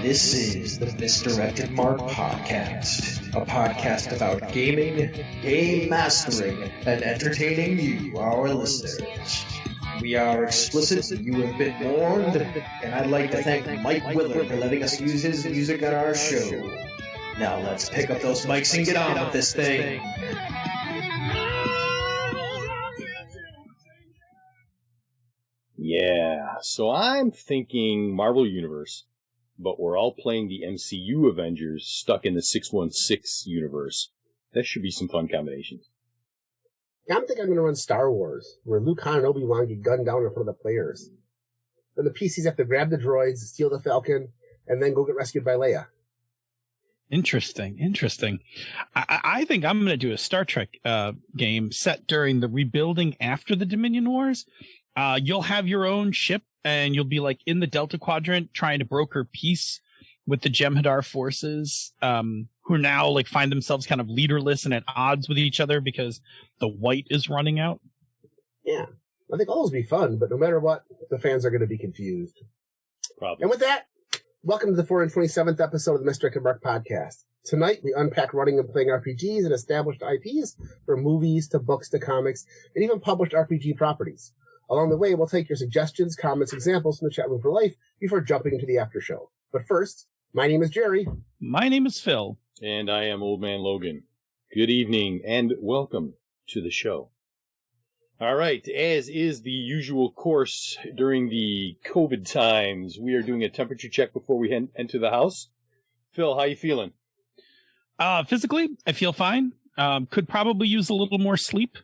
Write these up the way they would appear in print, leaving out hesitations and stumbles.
This is the Misdirected Mark Podcast, a podcast about gaming, game mastering, and entertaining you, our listeners. We are explicit, you have been warned, and I'd like to thank Mike Willard for letting us use his music on our show. Now let's pick up those mics and get on with this thing. Yeah, so I'm thinking Marvel Universe, but we're all playing the MCU Avengers stuck in the 616 universe. That should be some fun combinations. Yeah, I'm thinking I'm going to run Star Wars, where Luke, Han, and Obi-Wan get gunned down in front of the players. Then the PCs have to grab the droids, steal the Falcon, and then go get rescued by Leia. Interesting. I think I'm going to do a Star Trek game set during the rebuilding after the Dominion Wars. You'll have your own ship, and you'll be like in the Delta Quadrant trying to broker peace with the Jem'Hadar forces, who now like find themselves kind of leaderless and at odds with each other because the white is running out. Yeah, I think all those will be fun, but no matter what, the fans are going to be confused. Probably. And with that, welcome to the 427th episode of the Misdirected Mark Podcast. Tonight, we unpack running and playing RPGs and established IPs, from movies to books to comics, and even published RPG properties. Along the way, we'll take your suggestions, comments, examples from the chat room for life before jumping into the after show. But first, my name is Jerry. My name is Phil. And I am Old Man Logan. Good evening and welcome to the show. All right, as is the usual course during the COVID times, we are doing a temperature check before we enter the house. Phil, how you feeling? Physically, I feel fine. Could probably use a little more sleep.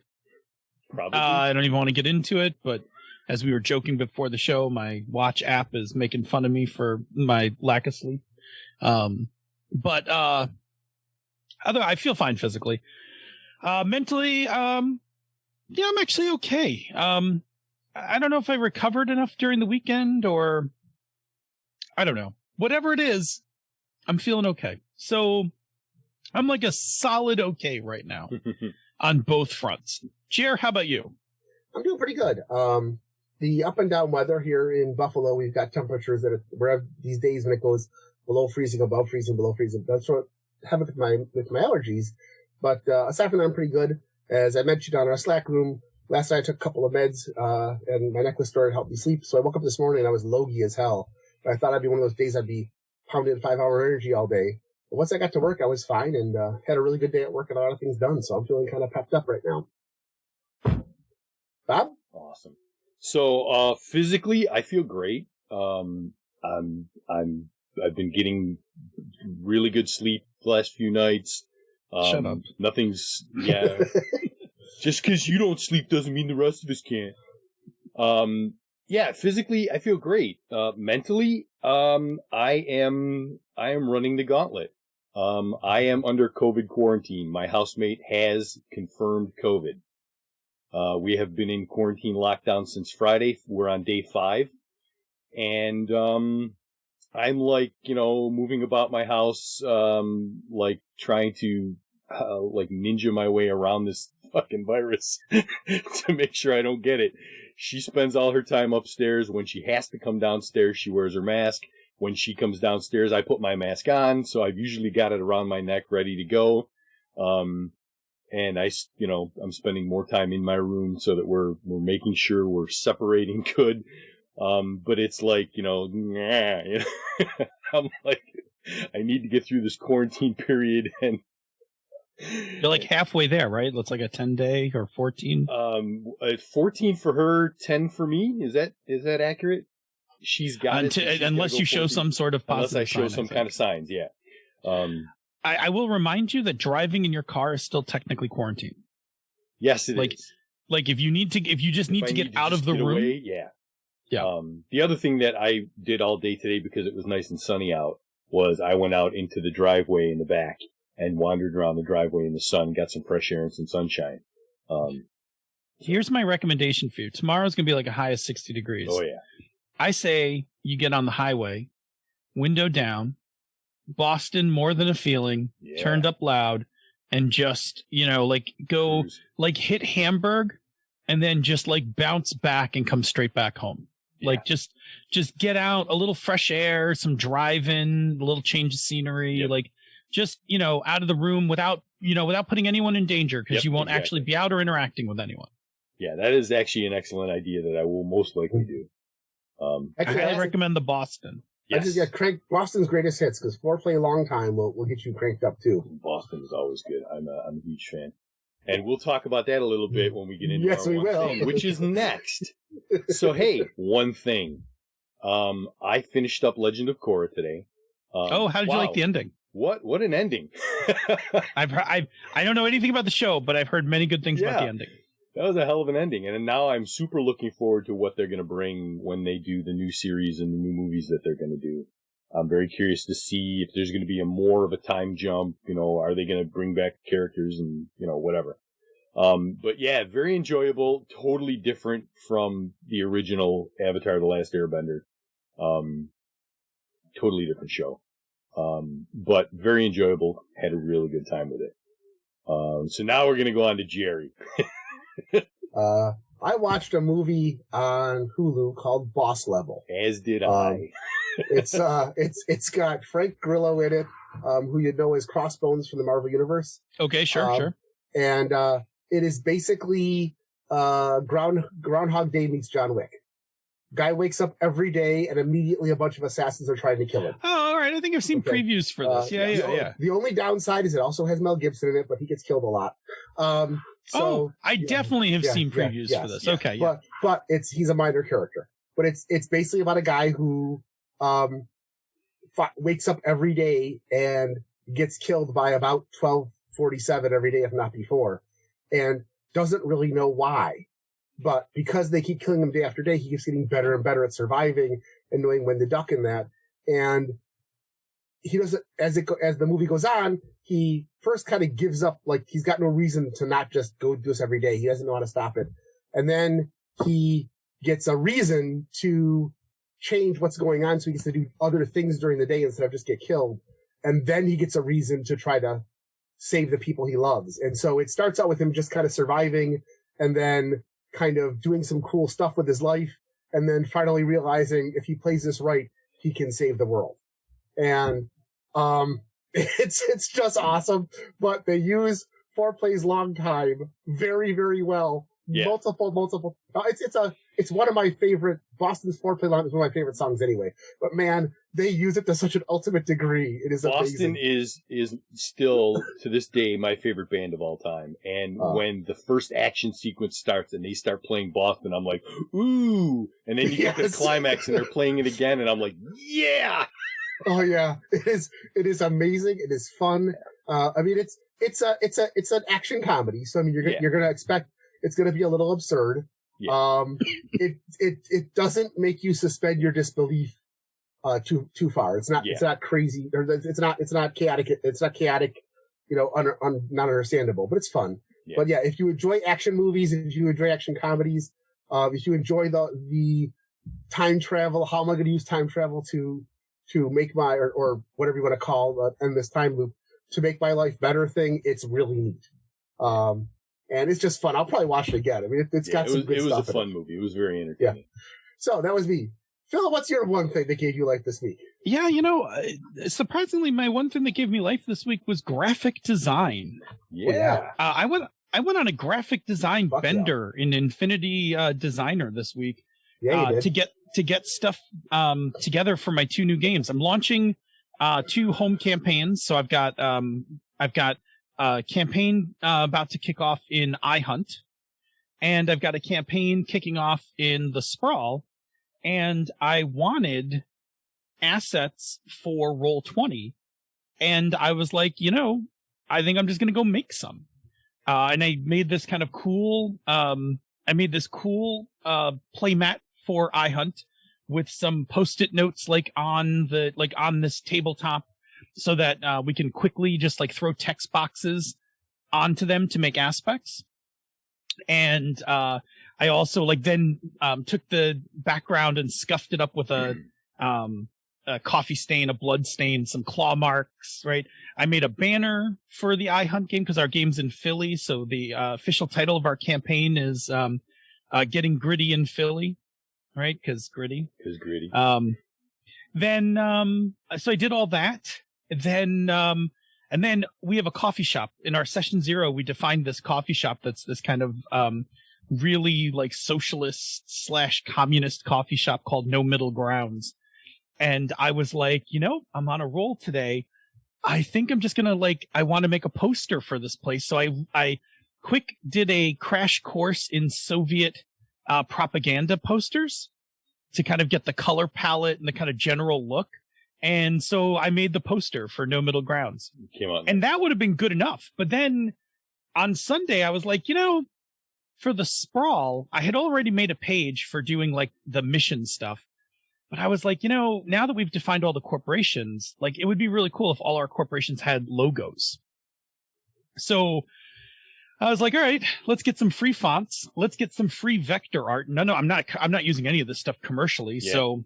Probably. I don't even want to get into it, but as we were joking before the show, my watch app is making fun of me for my lack of sleep. But I feel fine physically. Mentally, yeah, I'm actually okay. I don't know if I recovered enough during the weekend, or I don't know. Whatever it is, I'm feeling okay. So I'm like a solid okay right now on both fronts. Jer, how about you? I'm doing pretty good. The up and down weather here in Buffalo, we've got temperatures that are these days when it goes below freezing, above freezing, below freezing. That's what happened with my allergies. But aside from that, I'm pretty good. As I mentioned on our Slack room, last night I took a couple of meds, and my neck was starting to help me sleep. So I woke up this morning and I was logy as hell. But I thought I'd be one of those days I'd be pounding 5-hour energy all day. But once I got to work, I was fine and had a really good day at work and a lot of things done. So I'm feeling kind of pepped up right now. Bob? Awesome. So, physically, I feel great. I've been getting really good sleep the last few nights. Shut up. Nothing's, yeah. Just because you don't sleep doesn't mean the rest of us can't. Yeah, physically, I feel great. Mentally, I am running the gauntlet. I am under COVID quarantine. My housemate has confirmed COVID. We have been in quarantine lockdown since Friday. We're on day 5. And, I'm like, moving about my house, like trying to, like ninja my way around this fucking virus to make sure I don't get it. She spends all her time upstairs. When she has to come downstairs, she wears her mask. When she comes downstairs, I put my mask on. So I've usually got it around my neck ready to go. And I'm spending more time in my room so that we're making sure we're separating good. But it's like, I'm like, I need to get through this quarantine period. And you're like halfway there, right? That's like a 10-day or 14. 14 for her, 10 for me. Is that accurate? She's got it. Unless you show some sort of positive. Unless I show some kind of signs, yeah. I will remind you that driving in your car is still technically quarantine. Yes, it is. Like if you just need to get out of the room. Away, yeah. Yeah. The other thing that I did all day today, because it was nice and sunny out, was I went out into the driveway in the back and wandered around the driveway in the sun, got some fresh air and some sunshine. Here's my recommendation for you. Tomorrow's going to be like a high of 60 degrees. Oh, yeah. I say you get on the highway, window down, Boston More Than a Feeling, turned up loud, and just, like go, like hit Hamburg, and then just like bounce back and come straight back home. Like just get out, a little fresh air, some drive-in, a little change of scenery, like just, out of the room without putting anyone in danger, because you won't actually be out or interacting with anyone. Yeah, that is actually an excellent idea that I will most likely do. Actually, I recommend the Boston. Yes. Crank Boston's greatest hits, because 4-play long time will get you cranked up too. Boston is always good. I'm a huge fan. And we'll talk about that a little bit when we get into yes, our we one will. thing, which is next. So, hey, one thing. I finished up Legend of Korra today. How did you like the ending? What an ending. I don't know anything about the show, but I've heard many good things about the ending. That was a hell of an ending. And now I'm super looking forward to what they're going to bring when they do the new series and the new movies that they're going to do. I'm very curious to see if there's going to be more of a time jump. Are they going to bring back characters and, whatever. But yeah, very enjoyable, totally different from the original Avatar: The Last Airbender. Totally different show. But very enjoyable. Had a really good time with it. So now we're going to go on to Jerry. I watched a movie on Hulu called Boss Level. As did I. It's got Frank Grillo in it, who you know as Crossbones from the Marvel Universe. Okay, sure. And it is basically Groundhog Day meets John Wick. Guy wakes up every day, and immediately a bunch of assassins are trying to kill him. Oh, all right. I think I've seen previews for this. Yeah. The only downside is it also has Mel Gibson in it, but he gets killed a lot. I definitely have seen previews for this. Yeah. Okay, but he's a minor character. But it's basically about a guy who wakes up every day and gets killed by about 12:47 every day, if not before, and doesn't really know why. But because they keep killing him day after day, he keeps getting better and better at surviving and knowing when to duck in that. And he doesn't, as the movie goes on, he first kind of gives up, like he's got no reason to not just go do this every day. He doesn't know how to stop it. And then he gets a reason to change what's going on, so he gets to do other things during the day instead of just get killed. And then he gets a reason to try to save the people he loves. And so it starts out with him just kind of surviving, and then kind of doing some cool stuff with his life, and then finally realizing if he plays this right, he can save the world. And it's just awesome. But they use 4 plays long time very, very well. Yeah. Multiple. It's one of my favorite. Boston's 4 play long is one of my favorite songs anyway. But man, they use it to such an ultimate degree. It is Boston amazing. is still to this day my favorite band of all time. And when the first action sequence starts and they start playing Boston, I'm like, ooh! And then you get the climax and they're playing it again, and I'm like, yeah! Oh yeah, it is amazing. It is fun. I mean, it's an action comedy. So I mean, you're gonna expect it's gonna be a little absurd. Yeah. It doesn't make you suspend your disbelief too far. It's not crazy. It's not chaotic. It's not chaotic. Not understandable. But it's fun. Yeah. But yeah, if you enjoy action movies, if you enjoy action comedies, if you enjoy the time travel, how am I going to use time travel to make my or whatever you want to call end this time loop to make my life better thing? It's really neat. And it's just fun. I'll probably watch it again. I mean, it's got some good stuff. It was a fun movie. It was very entertaining. Yeah. So that was me. Phil, what's your one thing that gave you life this week? Yeah, surprisingly, my one thing that gave me life this week was graphic design. Yeah. I went on a graphic design bender in Infinity Designer this week to get stuff together for my 2 new games. I'm launching 2 home campaigns. So I've got a campaign about to kick off in iHunt, and I've got a campaign kicking off in the Sprawl, and I wanted assets for Roll20, and I was like, I think I'm just going to go make some. And I made this kind of cool, playmat for iHunt with some Post-it notes on this tabletop, so that we can quickly just throw text boxes onto them to make aspects. And I also took the background and scuffed it up with a coffee stain, a blood stain, some claw marks, right? I made a banner for the iHunt game because our game's in Philly. So the official title of our campaign is Getting Gritty in Philly. right? Because gritty. So I did all that. And then we have a coffee shop. In our session 0, we defined this coffee shop that's this kind of really like socialist / communist coffee shop called No Middle Grounds. And I was like, I'm on a roll today. I think I'm just gonna I want to make a poster for this place. So I quick did a crash course in Soviet propaganda posters to kind of get the color palette and the kind of general look. And so I made the poster for No Middle Grounds. Came on. And that would have been good enough. But then on Sunday, I was like, for the sprawl, I had already made a page for doing the mission stuff. But I was like, now that we've defined all the corporations, it would be really cool if all our corporations had logos. So I was like, all right, let's get some free fonts. Let's get some free vector art. No, I'm not using any of this stuff commercially. Yeah. So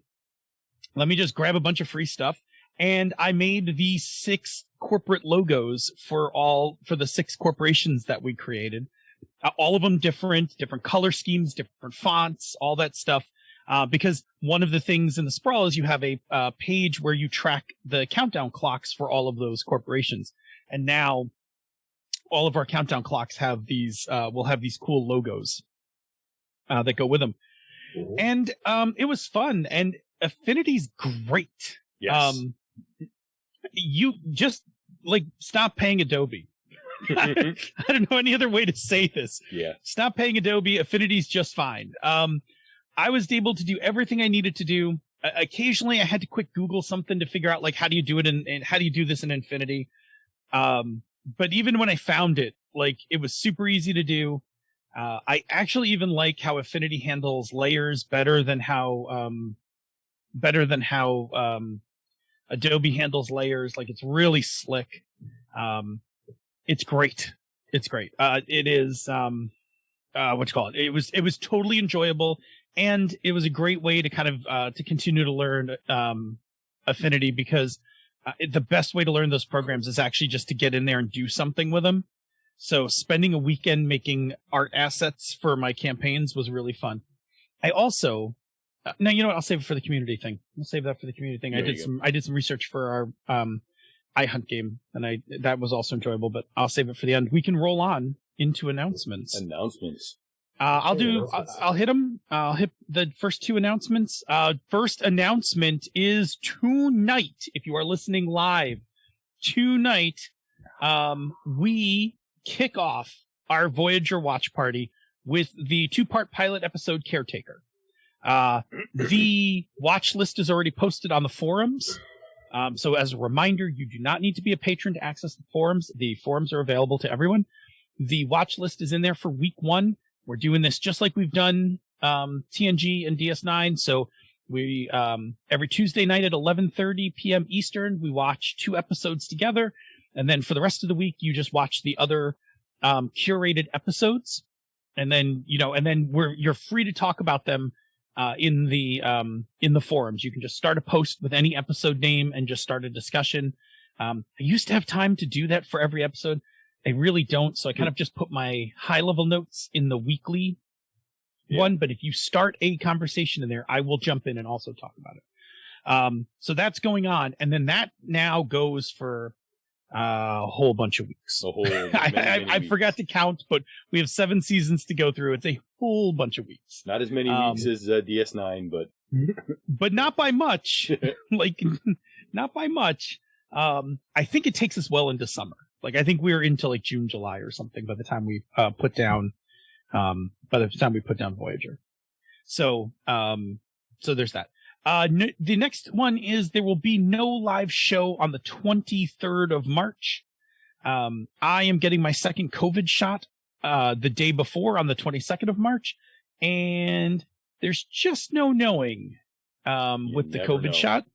let me just grab a bunch of free stuff. And I made the 6 corporate logos for the 6 corporations that we created. All of them different color schemes, different fonts, all that stuff. Because one of the things in the sprawl is you have a page where you track the countdown clocks for all of those corporations. And now all of our countdown clocks have these, will have these cool logos that go with them. Mm-hmm. And it was fun. And Affinity's great. Yes. You just stop paying Adobe. I don't know any other way to say this. Yeah. Stop paying Adobe. Affinity's just fine. I was able to do everything I needed to do. Occasionally I had to quick Google something to figure out how do you do it and how do you do this in Infinity. But even when I found it, it was super easy to do. I actually even like how Affinity handles layers better than how Adobe handles layers. It's really slick. It's great. It is, what you call it? It was totally enjoyable, and it was a great way to kind of, to continue to learn, Affinity, because the best way to learn those programs is actually just to get in there and do something with them. So spending a weekend making art assets for my campaigns was really fun. I also, no, you know what? I'll save it for the community thing. I'll save that for the community thing. I did some research for our, iHunt game, and that was also enjoyable, but I'll save it for the end. We can roll on into announcements. I'll hit them. I'll hit the first 2 announcements. First announcement is tonight. If you are listening live, tonight, we kick off our Voyager watch party with the 2-part pilot episode Caretaker. The watch list is already posted on the forums. So as a reminder, you do not need to be a patron to access the forums. The forums are available to everyone. The watch list is in there for week 1. We're doing this just like we've done TNG and DS9. So we every Tuesday night at 11:30 p.m. Eastern, we watch 2 episodes together. And then for the rest of the week, you just watch the other curated episodes. And then, you're free to talk about them in the forums. You can just start a post with any episode name and just start a discussion. I used to have time to do that for every episode. I really don't. So I kind of just put my high level notes in the weekly one. But if you start a conversation in there, I will jump in and also talk about it. So that's going on. And then that now goes for a whole bunch of weeks. I forgot to count, but we have 7 seasons to go through. It's a whole bunch of weeks. Not as many weeks as DS9, but not by much. Not by much. I think it takes us well into summer. I think we're into June, July or something by the time we put down Voyager. So there's that. The next one is there will be no live show on the 23rd of March. I am getting my second COVID shot the day before on the 22nd of March, and there's just no knowing with the COVID shot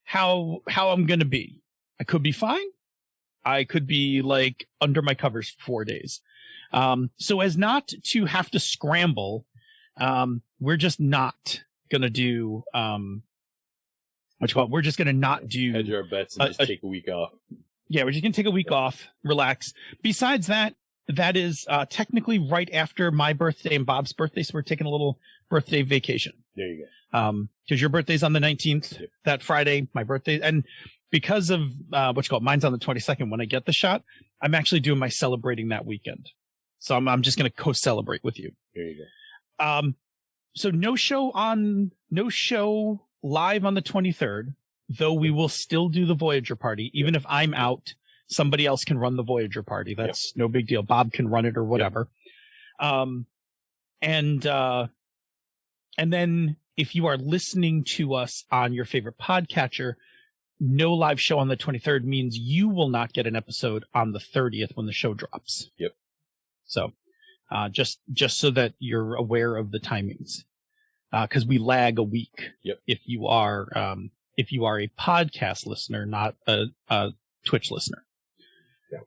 how I'm going to be. I could be fine. I could be under my covers for 4 days. So as not to have to scramble, we're just not going to do, we're just going to not do. Hedge our bets and just take a week off. Yeah, we're just going to take a week off, relax. Besides that, that is technically right after my birthday and Bob's birthday, so we're taking a little birthday vacation. There you go. Because your birthday's on the 19th, that Friday, my birthday. And because of mine's on the 22nd. When I get the shot, I'm actually doing my celebrating that weekend. So I'm just going to co-celebrate with you. There you go. So no show live on the 23rd, though we will still do the Voyager party. Even if I'm out, somebody else can run the Voyager party. That's no big deal. Bob can run it or whatever. And then if you are listening to us on your favorite podcatcher, no live show on the 23rd means you will not get an episode on the 30th when the show drops. Yep. So, just so that you're aware of the timings, because we lag a week. Yep. If you are a podcast listener, not a Twitch listener. Yeah.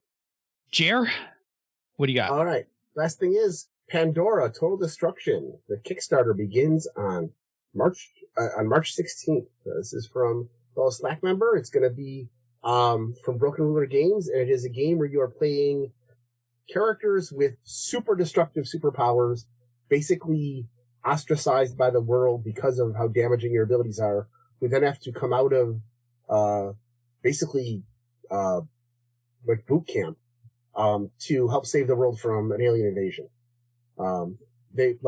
Jer, what do you got? All right. Last thing is Pandora Total Destruction. The Kickstarter begins on March 16th. This is from a Slack member. It's going to be from Broken Ruler Games, and it is a game where you are playing characters with super destructive superpowers, basically ostracized by the world because of how damaging your abilities are, who then have to come out of like boot camp to help save the world from an alien invasion.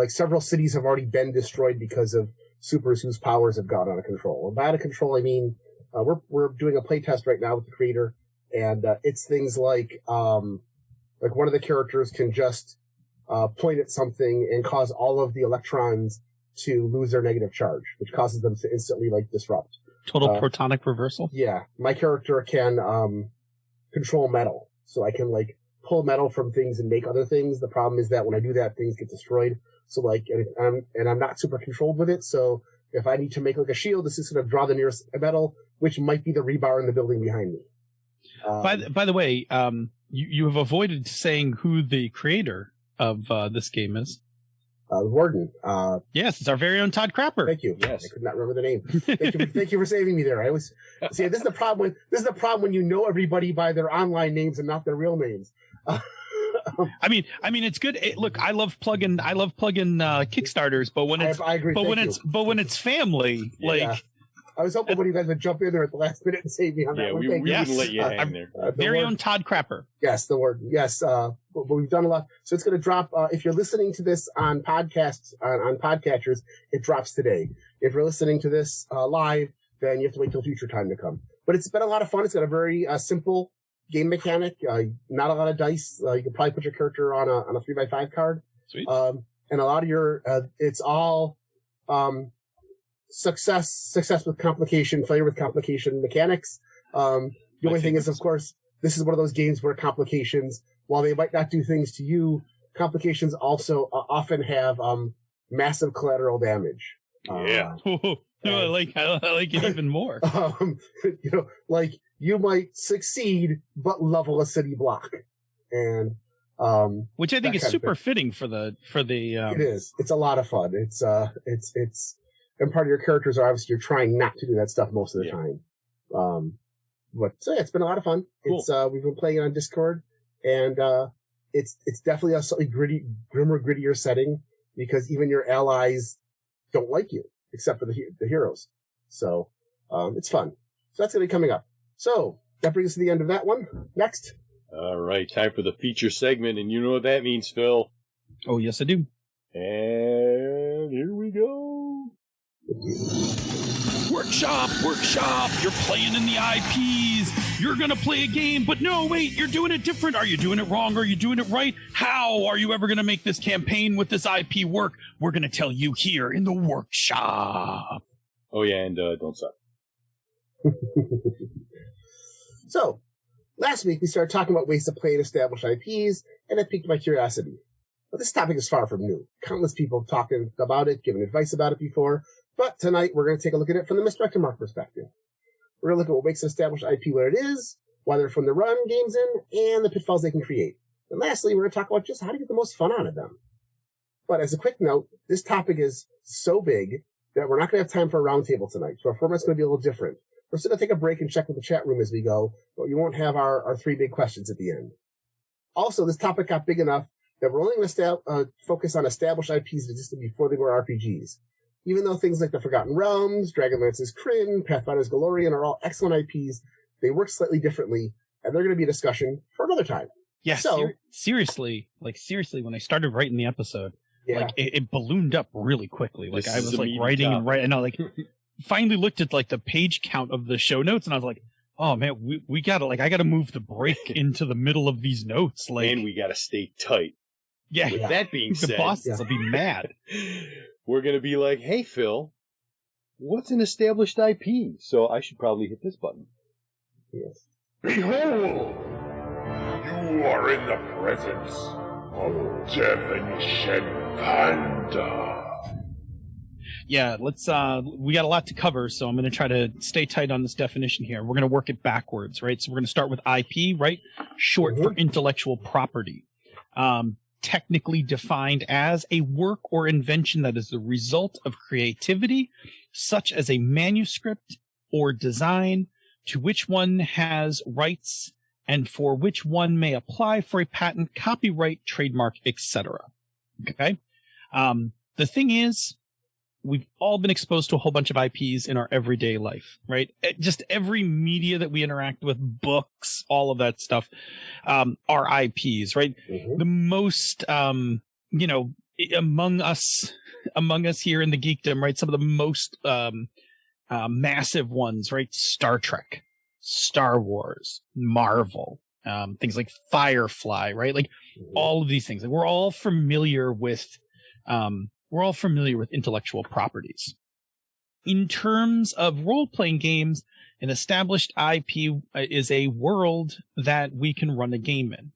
Several cities have already been destroyed because of supers whose powers have gone out of control. And by out of control, I mean we're doing a playtest right now with the creator, and it's things like one of the characters can just point at something and cause all of the electrons to lose their negative charge, which causes them to instantly disrupt. Total protonic reversal? Yeah. My character can control metal. So I can pull metal from things and make other things. The problem is that when I do that, things get destroyed. So and I'm not super controlled with it. So if I need to make a shield, it's just going to draw the nearest metal, which might be the rebar in the building behind me. By the way, you have avoided saying who the creator of this game is. Warden. Yes, it's our very own Todd Crapper. Thank you. Yes. I could not remember the name. Thank you for saving me there. I was see. This is the problem when you know everybody by their online names and not their real names. I mean, it's good. Look, I love plugging Kickstarters, but when it's I agree. When it's family, Yeah. I was hoping one of you guys would jump in there at the last minute and save me on that one. We wouldn't let you hang there. Very own Todd Crapper. Yes, the word. Yes, but we've done a lot. So it's going to drop. If you're listening to this on podcasts, on podcatchers, it drops today. If you're listening to this live, then you have to wait till future time to come. But it's been a lot of fun. It's got a very simple game mechanic. Not a lot of dice. You can probably put your character on a 3x5 card. Sweet. And a lot of your it's all success with complication, failure with complication mechanics. The only thing is, of course, this is one of those games where complications, while they might not do things to you, complications also often have massive collateral damage. Yeah. I like it even more. You might succeed but level a city block, and which I think is super fitting for the. It is. It's a lot of fun. It's and part of your characters are obviously you're trying not to do that stuff most of the time. It's been a lot of fun. Cool. It's we've been playing it on Discord, and it's definitely a slightly grittier setting because even your allies don't like you except for the heroes. So it's fun. So that's gonna be coming up. So that brings us to the end of that one. Next. All right, time for the feature segment, and you know what that means, Phil. Oh yes, I do. And here we go. Workshop, you're playing in the IPs. You're going to play a game, but no, wait, you're doing it different. Are you doing it wrong? Are you doing it right? How are you ever going to make this campaign with this IP work? We're going to tell you here in the workshop. Oh, yeah, and don't suck. So, last week we started talking about ways to play and establish IPs, and it piqued my curiosity. But this topic is far from new. Countless people have talked about it, given advice about it before. But tonight, we're going to take a look at it from the Misdirected Mark perspective. We're going to look at what makes an established IP what it is, why they're fun to run games in, and the pitfalls they can create. And lastly, we're going to talk about just how to get the most fun out of them. But as a quick note, this topic is so big that we're not going to have time for a roundtable tonight. So our format's going to be a little different. We're still going to take a break and check with the chat room as we go, but you won't have our three big questions at the end. Also, this topic got big enough that we're only going to focus on established IPs that existed before they were RPGs. Even though things like The Forgotten Realms, Dragonlance's Kryn, Pathfinder's Galorian are all excellent IPs, they work slightly differently, and they're going to be a discussion for another time. Yeah, so, seriously, when I started writing the episode, like it ballooned up really quickly. Like I was like writing and writing, and I like finally looked at like the page count of the show notes, and I was like, oh man, we gotta I gotta move the break into the middle of these notes, like, and we gotta stay tight. Yeah. With that being the said, bosses will be mad. We're going to be like, hey, Phil, what's an established IP? So I should probably hit this button. Yes. Behold! You are in the presence of Definition Panda. Yeah, let's, we got a lot to cover, so I'm going to try to stay tight on this definition here. We're going to work it backwards, right? So we're going to start with IP, right? Short for intellectual property. Technically defined as a work or invention that is the result of creativity, such as a manuscript or design, to which one has rights and for which one may apply for a patent, copyright, trademark, etc. Okay? The thing is, we've all been exposed to a whole bunch of IPs in our everyday life, right? Just every media that we interact with, books, all of that stuff, are IPs, right? The most, you know, among us here in the geekdom, right? Some of the most massive ones, right? Star Trek, Star Wars, Marvel, things like Firefly, right? Like all of these things. Like, we're all familiar with intellectual properties. In terms of role-playing games, an established IP is a world that we can run a game in.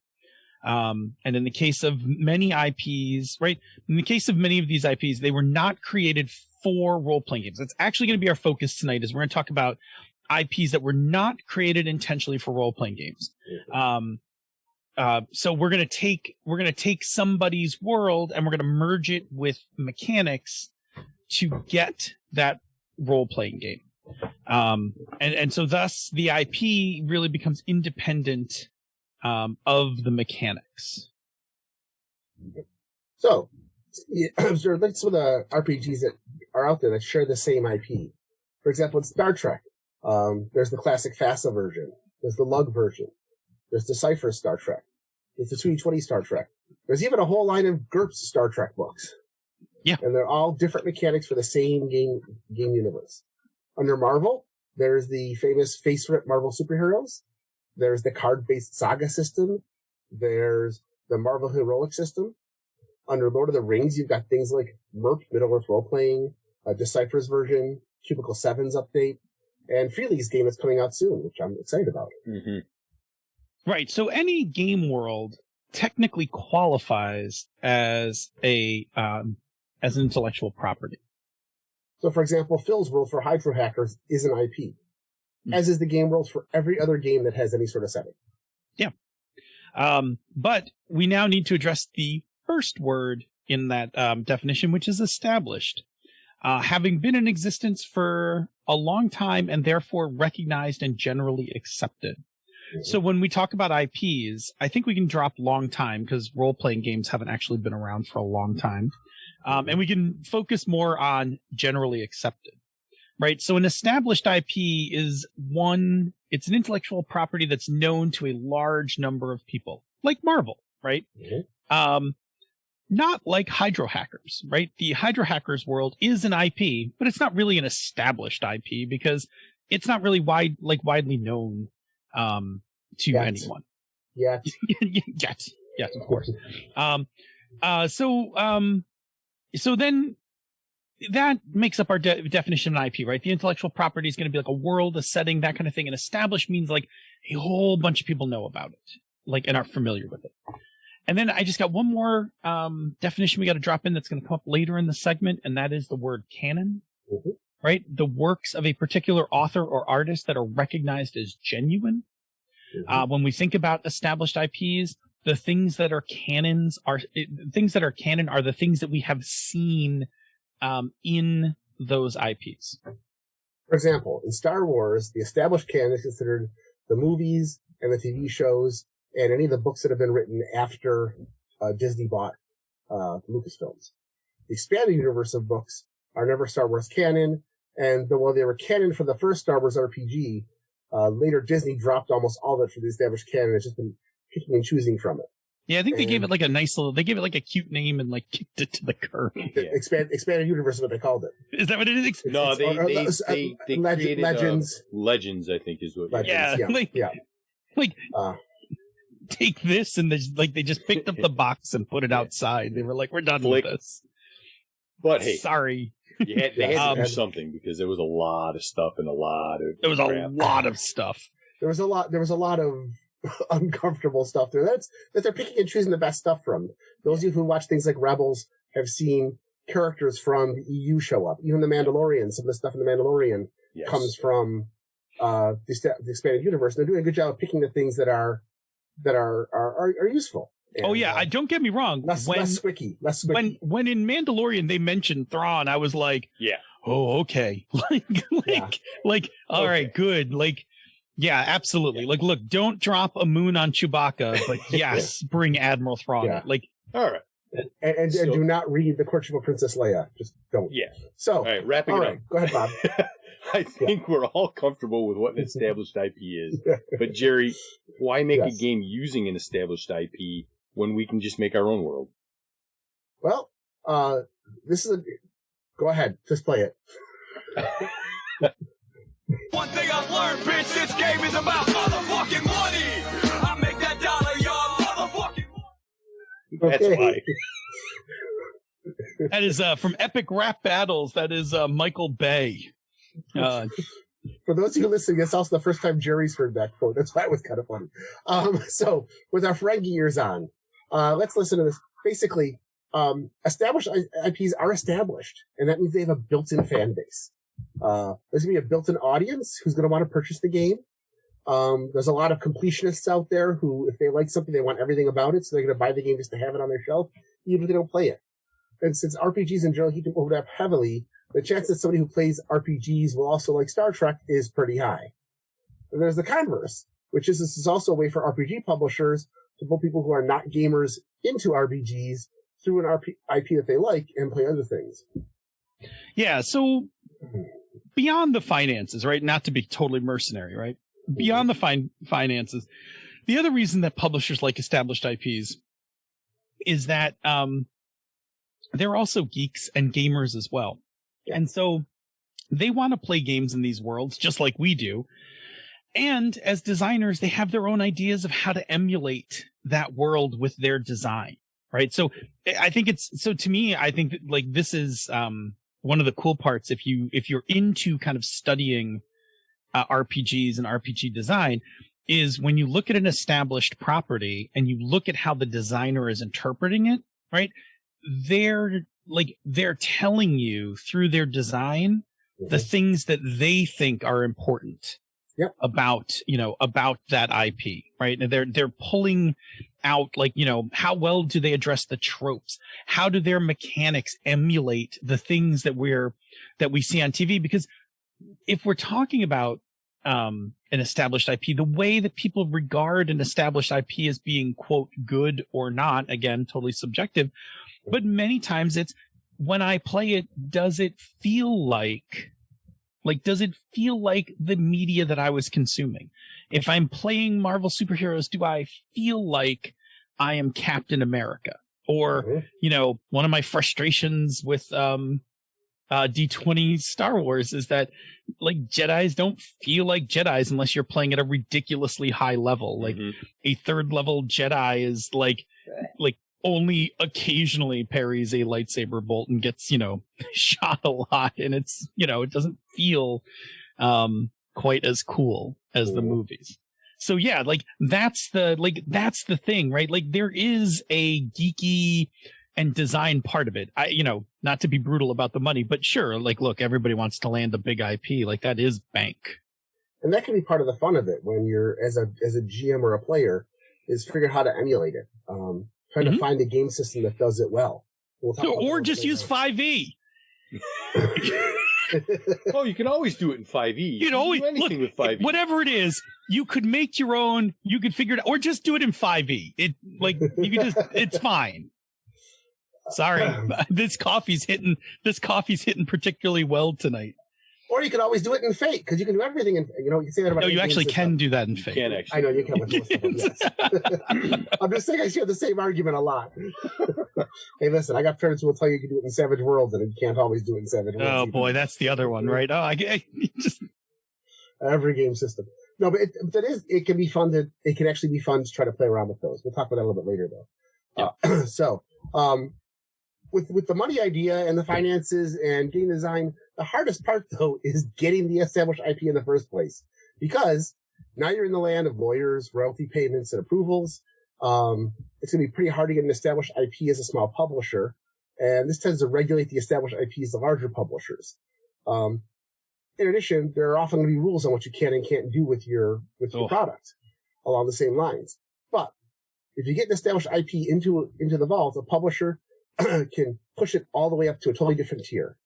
And in the case of many IPs, right? In the case of many of these IPs, they were not created for role-playing games. That's actually going to be our focus tonight, is we're going to talk about IPs that were not created intentionally for role-playing games. So we're going to take somebody's world and we're going to merge it with mechanics to get that role-playing game. And so thus the IP really becomes independent, of the mechanics. So, observe some of the RPGs that are out there that share the same IP. For example, in Star Trek, there's the classic FASA version. There's the Lug version. There's the Cypher Star Trek. There's the 2020 Star Trek. There's even a whole line of GURPS Star Trek books. Yeah. And they're all different mechanics for the same game universe. Under Marvel, there's the famous face-rip Marvel superheroes. There's the card-based Saga system. There's the Marvel Heroic system. Under Lord of the Rings, you've got things like Merp, Middle-earth Role-Playing, Decipher's version, Cubicle 7's update, and Feely's game that's coming out soon, which I'm excited about. Right. So any game world technically qualifies as an intellectual property. So, for example, Phil's world for Hydro Hackers is an IP, as is the game world for every other game that has any sort of setting. Yeah. But we now need to address the first word in that definition, which is established. Having been in existence for a long time and therefore recognized and generally accepted. So when we talk about IPs, I think we can drop long time because role-playing games haven't actually been around for a long time. And we can focus more on generally accepted, right? So an established IP is it's an intellectual property that's known to a large number of people, like Marvel, right? Not like Hydro Hackers, right? The Hydro Hackers world is an IP, but it's not really an established IP because it's not really widely known to anyone. Yes, of course. So then that makes up our definition of an IP, right? The intellectual property is going to be like a world, a setting, that kind of thing. And established means like a whole bunch of people know about it, like, and are familiar with it. And then I just got one more definition we got to drop in that's going to come up later in the segment, and that is the word canon, right? The works of a particular author or artist that are recognized as genuine. When we think about established IPs, the things that are canon are the things that we have seen in those IPs. For example, in Star Wars, the established canon is considered the movies and the TV shows and any of the books that have been written after Disney bought Lucasfilms. The expanded universe of books are never Star Wars canon, and while they were canon for the first Star Wars RPG, later Disney dropped almost all of it for the established canon. It's just been picking and choosing from it. Yeah, I think they gave it like a nice little. They gave it like a cute name and like kicked it to the curb. Yeah. Expanded universe is what they called it. Is that what it is? No, they created Legends. Legends, I think, is what. Legends, yeah. Take this and they just picked up the box and put it outside. They were like, "We're done with this." But hey, sorry. They had to do something because there was a lot of stuff and a lot of. There was a lot of stuff. There was a lot of uncomfortable stuff there. That they're picking and choosing the best stuff from. Those of you who watch things like Rebels have seen characters from the EU show up. Even the Mandalorian, some of the stuff in the Mandalorian comes from the expanded universe. And they're doing a good job of picking the things that are useful. And, don't get me wrong. Less squicky. When in Mandalorian they mentioned Thrawn, I was like, oh, okay. All right, good. Yeah, absolutely. Look, don't drop a moon on Chewbacca, but yes, bring Admiral Thrawn. Yeah. All right. And do not read The Courtship of Princess Leia. Just don't. Yeah. So, all right, wrapping it up. Go ahead, Bob. I think we're all comfortable with what an established IP is. But, Jerry, why make a game using an established IP when we can just make our own world? Well, go ahead. Just play it. One thing I've learned, bitch, this game is about motherfucking money. I make that dollar, y'all motherfucking money. That's why. That is from Epic Rap Battles. That is Michael Bay. For those of you listening, that's also the first time Jerry's heard that quote. That's why it was kind of funny. So, with our Ferengi ears on, let's listen to this. Basically, established IPs are established, and that means they have a built-in fan base. There's going to be a built-in audience who's going to want to purchase the game. There's a lot of completionists out there who, if they like something, they want everything about it, so they're going to buy the game just to have it on their shelf, even if they don't play it. And since RPGs in general heat them overlap heavily, the chance that somebody who plays RPGs will also like Star Trek is pretty high. And there's the converse, which is this is also a way for RPG publishers to pull people who are not gamers into RPGs through an IP that they like and play other things. Yeah, so beyond the finances, right? Not to be totally mercenary, right? Beyond the finances, the other reason that publishers like established IPs is that they're also geeks and gamers as well. And so they want to play games in these worlds just like we do. And as designers, they have their own ideas of how to emulate that world with their design, right? So I think to me, I think that, this is one of the cool parts if you're into kind of studying RPGs and RPG design is when you look at an established property and you look at how the designer is interpreting it, right? They're telling you through their design the things that they think are important about that IP, right? And they're pulling out how well do they address the tropes? How do their mechanics emulate the things that we see on TV? Because if we're talking about an established IP, the way that people regard an established IP as being, quote, good or not, again, totally subjective, but many times it's when I play it, does it feel like the media that I was consuming? If I'm playing Marvel superheroes, do I feel like I am Captain America? Or, one of my frustrations with D20 Star Wars is that Jedis don't feel like Jedis unless you're playing at a ridiculously high level. A third level Jedi is like only occasionally parries a lightsaber bolt and gets, shot a lot. And it's, it doesn't feel quite as cool as the movies. So yeah, that's the thing, right? There is a geeky and design part of it. Not to be brutal about the money, but sure, look, everybody wants to land a big IP. That is bank. And that can be part of the fun of it when you're, as a GM or a player, is figure out how to emulate it. Trying to find a game system that does it well. Or just use 5e. Oh, you can always do it in 5e. You can always do anything with 5e. Whatever it is, you could make your own. You could figure it out, or just do it in 5e. It's fine. Sorry, this coffee's hitting particularly well tonight. Or you can always do it in Fate, because you can do everything in, you can say that about. No, you actually can do that in Fate. You can actually. I know you can with most of them, yes. I'm just saying I share the same argument a lot. Hey, listen, I got parents who will tell you can do it in Savage Worlds, and you can't always do it in Savage Worlds. Oh either. boy, that's the other one, right? Oh, I just Every game system. No, but it can be fun it can actually be fun to try to play around with those. We'll talk about that a little bit later, though. With the money idea and the finances and game design, the hardest part, though, is getting the established IP in the first place. Because now you're in the land of lawyers, royalty payments, and approvals. It's going to be pretty hard to get an established IP as a small publisher. And this tends to regulate the established IPs of larger publishers. In addition, there are often going to be rules on what you can and can't do with your product along the same lines. But if you get an established IP into the vault, a publisher can push it all the way up to a totally different tier.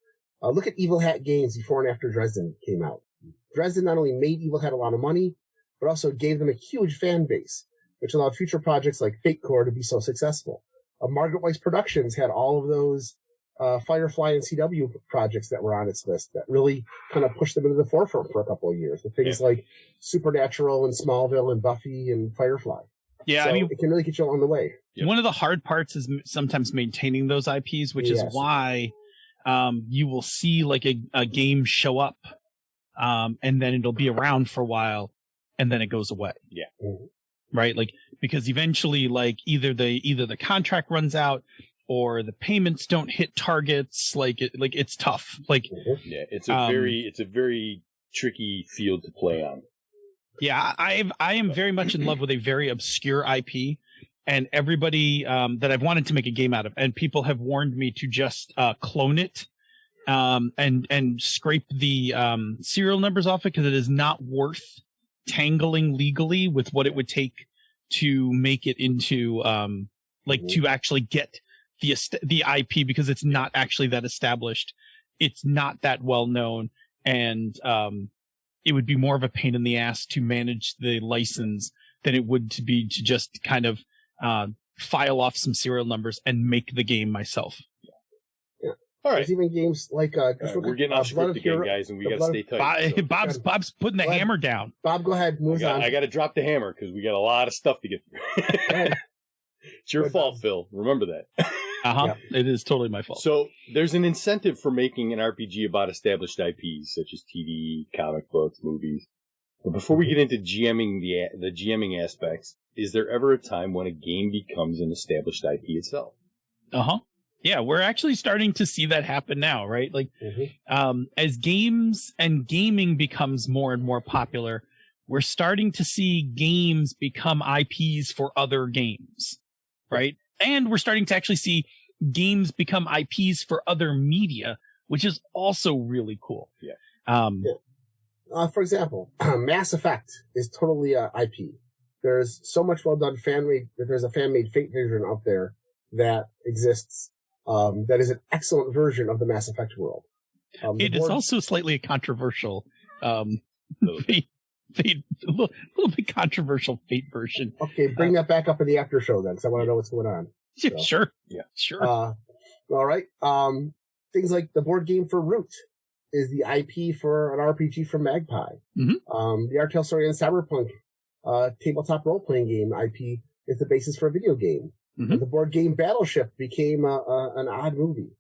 Look at Evil Hat Games before and after Dresden came out. Dresden not only made Evil Hat a lot of money, but also gave them a huge fan base, which allowed future projects like Fate Core to be so successful. Margaret Weiss Productions had all of those Firefly and CW projects that were on its list that really kind of pushed them into the forefront for a couple of years, with things like Supernatural and Smallville and Buffy and Firefly. Yeah, so it can really get you along the way. Yep. One of the hard parts is sometimes maintaining those IPs, which is why you will see like a game show up and then it'll be around for a while and then it goes away. Yeah. Mm-hmm. Right? Like, because eventually like either the contract runs out or the payments don't hit targets. It's tough. Like, yeah, it's a very tricky field to play on. Yeah, I am very much in love with a very obscure IP, and everybody that I've wanted to make a game out of, and people have warned me to just clone it and scrape the serial numbers off it, because it is not worth tangling legally with what it would take to make it into to actually get the IP, because it's not actually that established, it's not that well known, and it would be more of a pain in the ass to manage the license than it would to just kind of file off some serial numbers and make the game myself. Yeah. All right. There's even games like we're getting off script again, guys, and we got to stay tight. Bob's putting the hammer down. Bob, go ahead. I got to drop the hammer because we got a lot of stuff to get through. It's your fault, Phil. Remember that. Yeah. It is totally my fault. So there's an incentive for making an RPG about established IPs, such as TV, comic books, movies. But before we get into GMing the GMing aspects, is there ever a time when a game becomes an established IP itself? Yeah, we're actually starting to see that happen now, right? Like, as games and gaming becomes more and more popular, we're starting to see games become IPs for other games, right? And we're starting to actually see games become IPs for other media, which is also really cool. Yeah. For example, Mass Effect is totally IP. There's so much well done there's a fan-made Fate version out there that exists that is an excellent version of the Mass Effect world. It is also slightly a controversial Fate, a little bit controversial Fate version. Okay, bring that back up in the after show then, because I want to know what's going on. Yeah, So, sure. Yeah. Sure. all right. Things like the board game for Root is the IP for an RPG from Magpie. Mm-hmm. The art tale story in Cyberpunk tabletop role-playing game IP is the basis for a video game. Mm-hmm. The board game Battleship became an odd movie.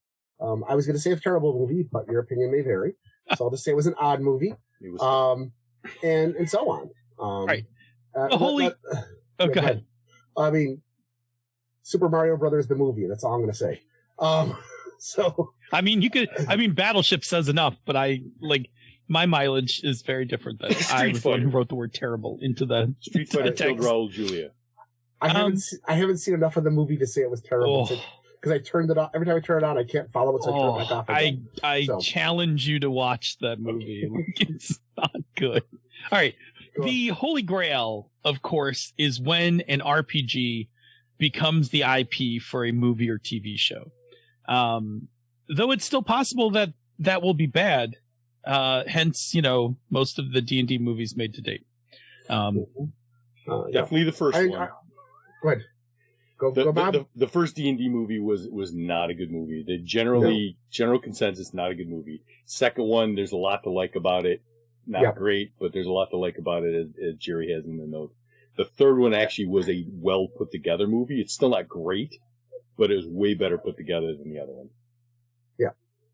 I was going to say it's a terrible movie, but your opinion may vary. So I'll just say it was an odd movie. It was and so on. Right. Go ahead. I mean, Super Mario Brothers the movie. That's all I'm going to say. So I mean, Battleship says enough, but my mileage is very different. Than I was the one who wrote the word terrible into the Street Fighter killed Raul Julia. I haven't seen enough of the movie to say it was terrible. Because I turned it on. Every time I turn it on, I can't follow it, so I turn it back off again. I challenge you to watch that movie. It's not good. All right. The Holy Grail, of course, is when an RPG becomes the IP for a movie or TV show. Though it's still possible that will be bad. Hence, most of the D&D movies made to date. Definitely the first one. Go ahead. Go, Bob. The first D&D movie was not a good movie. The general consensus, not a good movie. Second one, there's a lot to like about it. Not great, but there's a lot to like about it, as Jerry has in the note. The third one actually was a well put together movie. It's still not great, but it was way better put together than the other one. Yeah,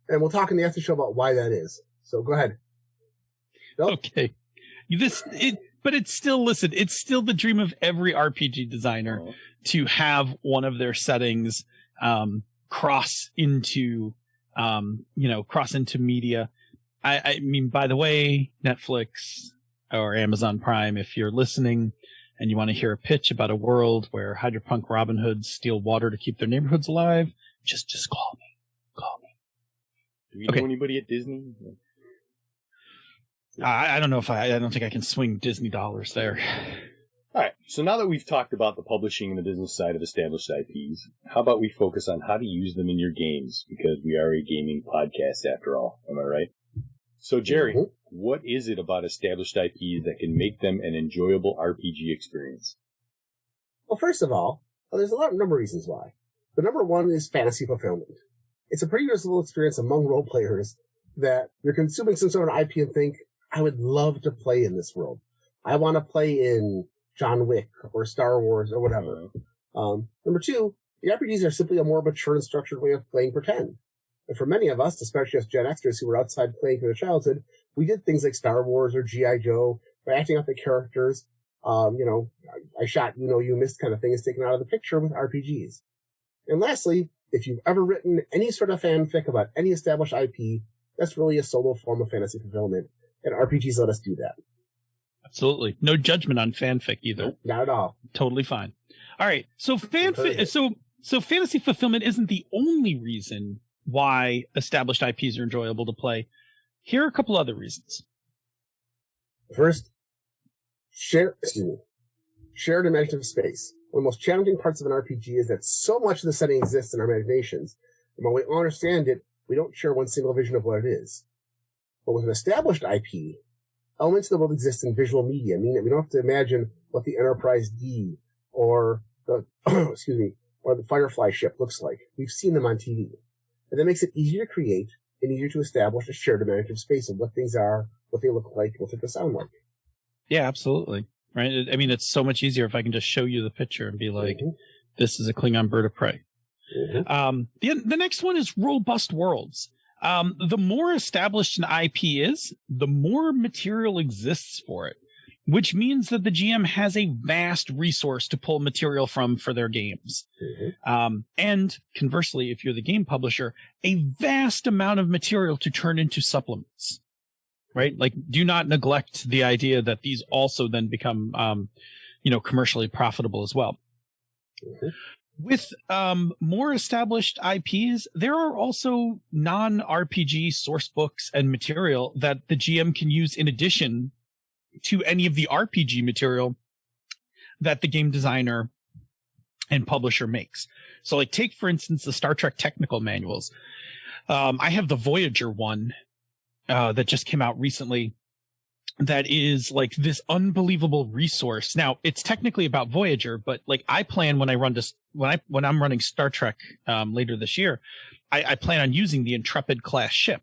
and we'll talk in the after show about why that is. So go ahead. Bill? Okay, but it's still it's still the dream of every RPG designer to have one of their settings cross into media. I mean, by the way, Netflix or Amazon Prime, if you're listening and you want to hear a pitch about a world where hydropunk Robin Hoods steal water to keep their neighborhoods alive, just call me. Call me. Do you know anybody at Disney? I don't know I don't think I can swing Disney dollars there. All right. So now that we've talked about the publishing and the business side of established IPs, how about we focus on how to use them in your games? Because we are a gaming podcast after all. Am I right? So, Jerry, what is it about established IPs that can make them an enjoyable RPG experience? Well, first of all, there's a number of reasons why. The number one is fantasy fulfillment. It's a pretty useful experience among role players that you're consuming some sort of IP and think, I would love to play in this world. I want to play in John Wick or Star Wars or whatever. Number two, the RPGs are simply a more mature and structured way of playing pretend. And for many of us, especially us Gen Xers who were outside playing through their childhood, we did things like Star Wars or G.I. Joe by acting out the characters. I shot, you missed kind of thing is taken out of the picture with RPGs. And lastly, if you've ever written any sort of fanfic about any established IP, that's really a solo form of fantasy fulfillment. And RPGs let us do that. Absolutely. No judgment on fanfic either. Nope, not at all. Totally fine. All right. So so fantasy fulfillment isn't the only reason why established IPs are enjoyable to play. Here are a couple other reasons. First, shared imaginative space. One of the most challenging parts of an RPG is that so much of the setting exists in our imaginations, and while we all understand it, we don't share one single vision of what it is. But with an established IP, elements of the world exist in visual media, meaning that we don't have to imagine what the Enterprise D or the or the Firefly ship looks like. We've seen them on TV. And that makes it easier to create and easier to establish a shared imaginative space of what things are, what they look like, what they sound like. Yeah, absolutely. Right. I mean, it's so much easier if I can just show you the picture and be like, this is a Klingon bird of prey. The next one is robust worlds. The more established an IP is, the more material exists for it, which means that the GM has a vast resource to pull material from for their games. And conversely, if you're the game publisher, a vast amount of material to turn into supplements, right? Like, do not neglect the idea that these also then become, commercially profitable as well. With more established IPs, there are also non-RPG source books and material that the GM can use in addition to any of the RPG material that the game designer and publisher makes. So, like, take, for instance, the Star Trek technical manuals. I have the Voyager one that just came out recently that is like this unbelievable resource. Now, it's technically about Voyager, but like I plan when I'm running Star Trek later this year, I plan on using the Intrepid class ship.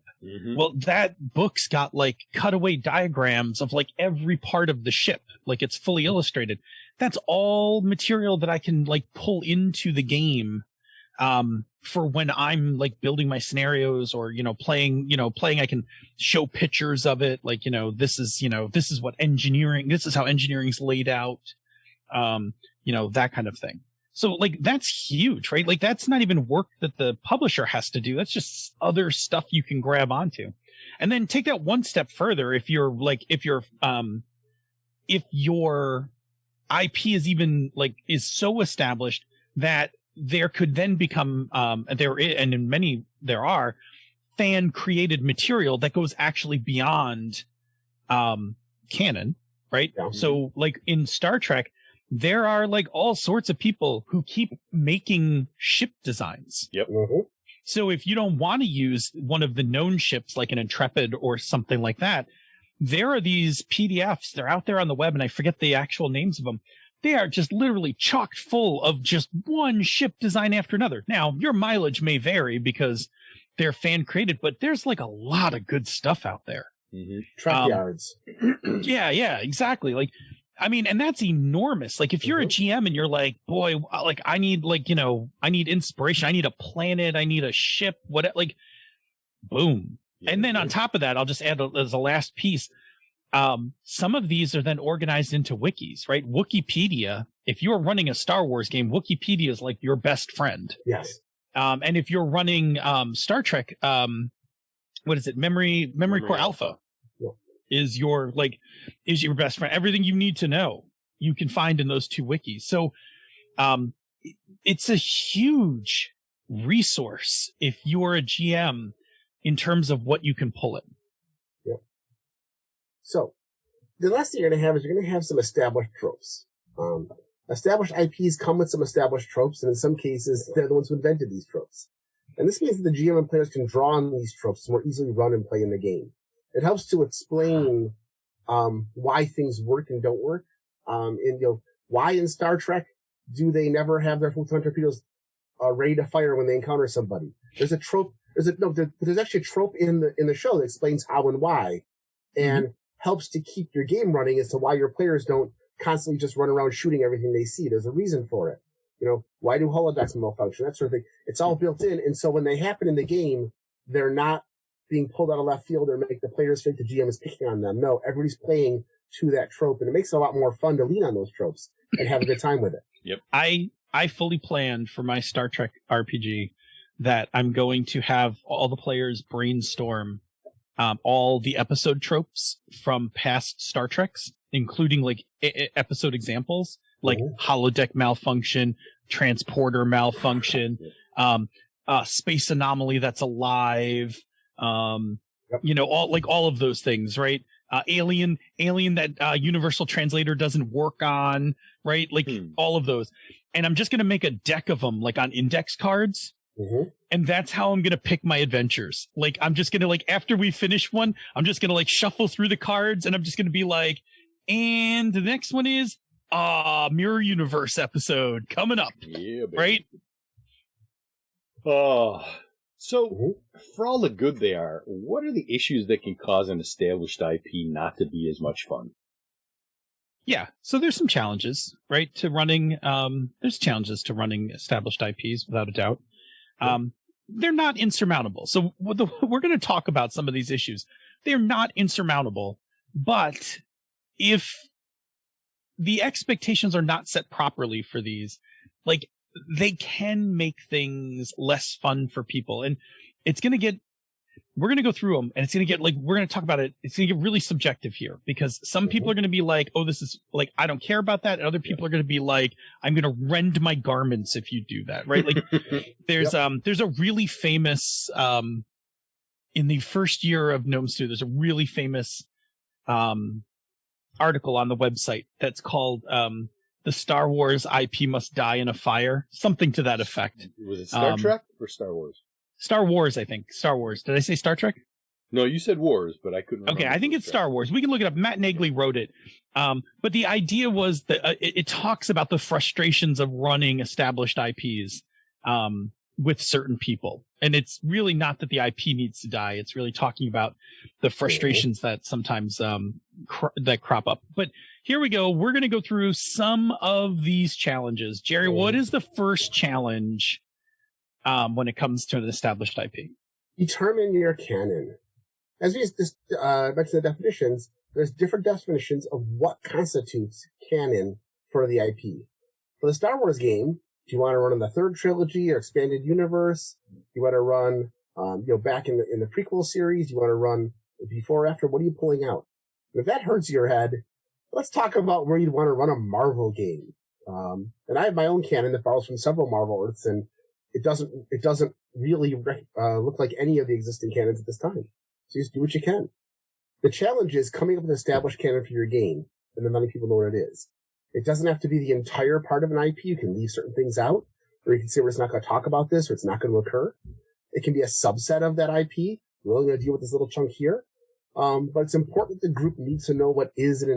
Well, that book's got like cutaway diagrams of like every part of the ship. Like it's fully illustrated. That's all material that I can like pull into the game for when I'm like building my scenarios or, playing, I can show pictures of it. Like, this is what this is how engineering's laid out. That kind of thing. So like, that's huge, right? Like that's not even work that the publisher has to do. That's just other stuff you can grab onto. And then take that one step further. If your IP is so established that there could then become, there are fan created material that goes actually beyond, canon, right? Yeah. So like in Star Trek, there are like all sorts of people who keep making ship designs. Yep. So if you don't want to use one of the known ships like an Intrepid or something like that, there are these PDFs. They're out there on the web, and I forget the actual names of them. They are just literally chock full of just one ship design after another. Now, your mileage may vary because they're fan created, but there's like a lot of good stuff out there. Mm-hmm. Track yards. Yeah, exactly. Like, I mean, and that's enormous. Like, if you're a GM and you're like, boy, like, I need, like, you know, I need inspiration. I need a planet. I need a ship. What, like, boom. And then on top of that, I'll just add as a last piece. Some of these are then organized into wikis, right? Wikipedia. If you're running a Star Wars game, Wikipedia is like your best friend. Yes. And if you're running Star Trek, what is it? Memory Core Alpha is your best friend. Everything you need to know, you can find in those two wikis. So it's a huge resource if you're a GM in terms of what you can pull it. Yep. So the last thing you're going to have is you're going to have some established tropes. Established IPs come with some established tropes, and in some cases, they're the ones who invented these tropes. And this means that the GM and players can draw on these tropes to more easily run and play in the game. It helps to explain why things work and don't work. Why in Star Trek do they never have their photon torpedoes ready to fire when they encounter somebody? There's a trope. There's actually a trope in the show that explains how and why, and helps to keep your game running as to why your players don't constantly just run around shooting everything they see. There's a reason for it. Why do holodecks malfunction? That sort of thing. It's all built in, and so when they happen in the game, they're not being pulled out of left field or make the players think the GM is picking on them. No, everybody's playing to that trope, and it makes it a lot more fun to lean on those tropes and have a good time with it. Yep. I fully planned for my Star Trek RPG that I'm going to have all the players brainstorm all the episode tropes from past Star Treks, including like episode examples, like holodeck malfunction, transporter malfunction, space anomaly that's alive, all of those things, right? Alien that universal translator doesn't work on, right? Like all of those. And I'm just going to make a deck of them like on index cards. And that's how I'm going to pick my adventures. Like, I'm just going to, like, after we finish one, I'm just going to, like, shuffle through the cards, and I'm just going to be like, and the next one is, Mirror Universe episode coming up. Yeah, baby. Right? So, for all the good they are, what are the issues that can cause an established IP not to be as much fun? Yeah, so there's some challenges, right, to running, there's challenges to running established IPs, without a doubt. They're not insurmountable. So we're going to talk about some of these issues. They're not insurmountable, but if the expectations are not set properly for these, like, they can make things less fun for people. And we're going to go through them, and it's going to get, like, we're going to talk about it. It's going to get really subjective here, because some people are going to be like, oh, this is, like, I don't care about that. And other people are going to be like, I'm going to rend my garments if you do that, right? Like, there's a really famous, in the first year of Gnome Stew, there's a really famous article on the website that's called The Star Wars IP Must Die in a Fire, something to that effect. Was it Star Trek or Star Wars? Star Wars, I think. Star Wars. Did I say Star Trek? No, you said Wars, but I couldn't remember. Okay, I think it's Star Wars. We can look it up. Matt Nagley wrote it. But the idea was that it talks about the frustrations of running established IPs with certain people. And it's really not that the IP needs to die. It's really talking about the frustrations that sometimes that crop up. But here we go. We're going to go through some of these challenges. Jerry, what is the first challenge when it comes to an established IP? Determine your canon. As we just mentioned the definitions, there's different definitions of what constitutes canon for the IP. For the Star Wars game, do you want to run in the third trilogy or expanded universe? Do you want to run, back in the prequel series? Do you want to run before or after? What are you pulling out? And if that hurts your head, let's talk about where you'd want to run a Marvel game. And I have my own canon that borrows from several Marvel Earths, and it doesn't really look like any of the existing canons at this time. So just do what you can. The challenge is coming up with an established canon for your game, and then letting people know what it is. It doesn't have to be the entire part of an IP. You can leave certain things out, or you can say we're just not going to talk about this, or it's not going to occur. It can be a subset of that IP. We're only going to deal with this little chunk here. But it's important that the group needs to know what is and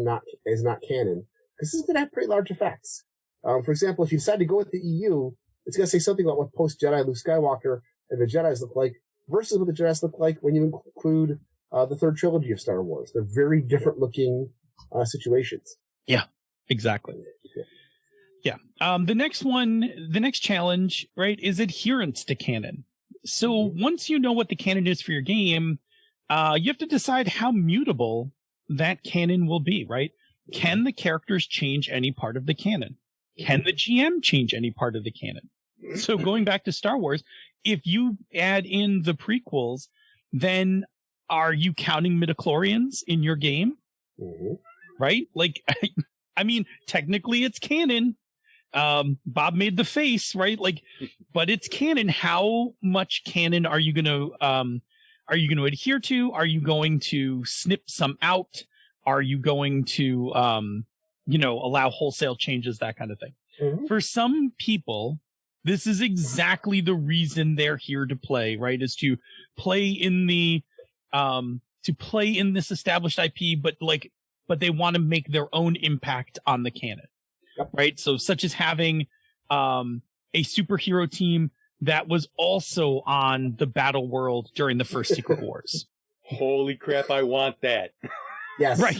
is not canon, because this is going to have pretty large effects. For example, if you decide to go with the EU, it's going to say something about what post-Jedi Luke Skywalker and the Jedis look like versus what the Jedis look like when you include the third trilogy of Star Wars. They're very different looking situations. Yeah, exactly. Yeah. The next challenge, right, is adherence to canon. So once you know what the canon is for your game, you have to decide how mutable that canon will be, right? Can the characters change any part of the canon? Can the GM change any part of the canon? So going back to Star Wars, if you add in the prequels, then are you counting midichlorians in your game? Right? Like, I mean, technically it's canon. Bob made the face, right? Like, but it's canon. How much canon are you going to adhere to? Are you going to snip some out? Are you going to, allow wholesale changes, that kind of thing? For some people, this is exactly the reason they're here to play, right? Is to play in the, in this established IP, but they want to make their own impact on the canon, right? So such as having, a superhero team that was also on the battle world during the first Secret Wars. Holy crap, I want that. Yes. Right.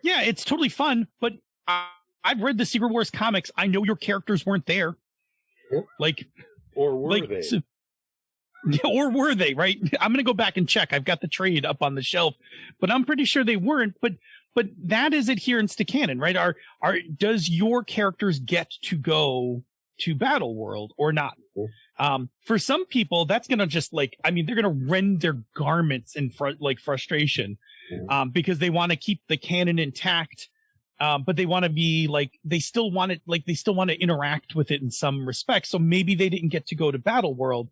Yeah, it's totally fun, but I've read the Secret Wars comics. I know your characters weren't there. Like, or were they? Or were they, right? I'm going to go back and check. I've got the trade up on the shelf, but I'm pretty sure they weren't. But that is adherence to canon, right? Does your characters get to go to Battle World or not? For some people, that's going to just they're going to rend their garments in frustration, because they want to keep the canon intact. But they want to be they still want to interact with it in some respects. So maybe they didn't get to go to Battle World,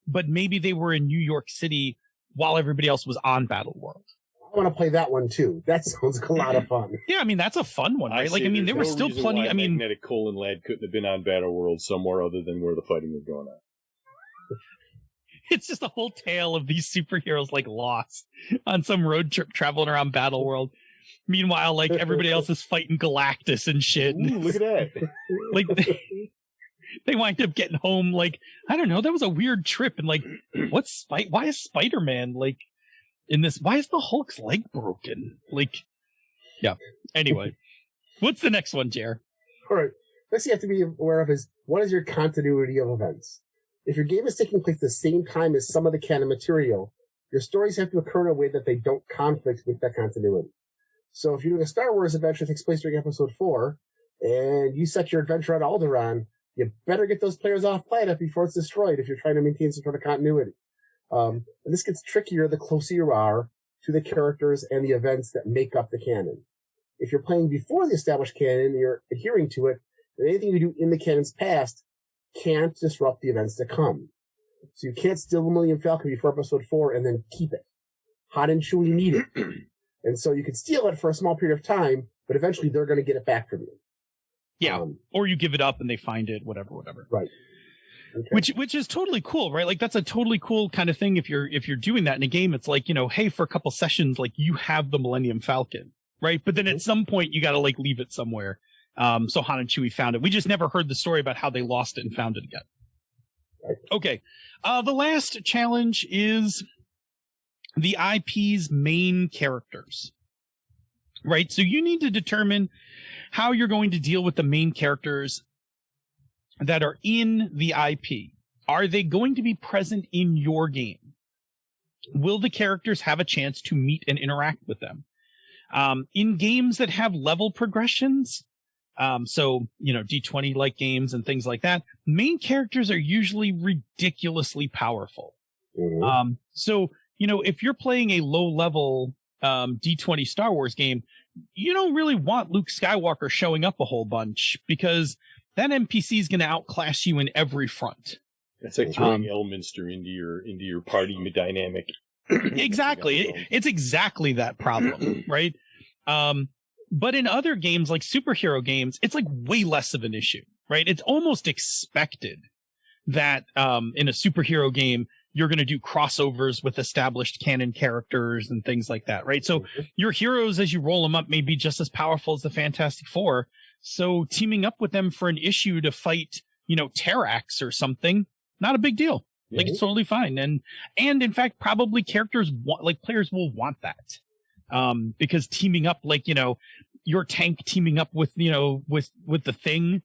but maybe they were in New York City while everybody else was on Battle World. I want to play that one too. That sounds like a lot of fun. Yeah, I mean, that's a fun one, right? There were still plenty. Magnetic Colon Lad couldn't have been on Battle World somewhere other than where the fighting was going on. It's just a whole tale of these superheroes lost on some road trip traveling around Battle World. Meanwhile, everybody else is fighting Galactus and shit. Ooh, look at that. They wind up getting home I don't know, that was a weird trip. And why is Spider-Man in this? Why is the Hulk's leg broken? Yeah. Anyway, what's the next one, Jer? All right. Next you have to be aware of is, what is your continuity of events? If your game is taking place at the same time as some of the canon material, your stories have to occur in a way that they don't conflict with that continuity. So if you're doing a Star Wars adventure that takes place during episode 4, and you set your adventure on Alderaan, you better get those players off planet before it's destroyed if you're trying to maintain some sort of continuity. And this gets trickier the closer you are to the characters and the events that make up the canon. If you're playing before the established canon and you're adhering to it, then anything you do in the canon's past can't disrupt the events to come. So you can't steal the Millennium Falcon before episode 4 and then keep it. Han and Chewie need it. And so you can steal it for a small period of time, but eventually they're going to get it back from you. Yeah. Or you give it up and they find it, whatever. Right. Okay. Which is totally cool, right? That's a totally cool kind of thing. If you're doing that in a game, it's hey, for a couple sessions, you have the Millennium Falcon, right? But then at some point you got to leave it somewhere. So Han and Chewie found it. We just never heard the story about how they lost it and found it again. Right. Okay. The last challenge is the IP's main characters, right? So you need to determine how you're going to deal with the main characters that are in the IP. Are they going to be present in your game? Will the characters have a chance to meet and interact with them? In games that have level progressions, so, D20 like games and things like that, main characters are usually ridiculously powerful. So, if you're playing a low level D20 Star Wars game, you don't really want Luke Skywalker showing up a whole bunch, because that NPC is going to outclass you in every front. It's like throwing Elminster into your party dynamic. Exactly. It's exactly that problem, right? But in other games, like superhero games, it's way less of an issue, right? It's almost expected that in a superhero game, you're going to do crossovers with established canon characters and things like that, right? So your heroes, as you roll them up, may be just as powerful as the Fantastic Four. So teaming up with them for an issue to fight, Terrax or something, not a big deal. Like, it's totally fine. And in fact, probably players will want that. Because teaming up, your tank teaming up with the Thing,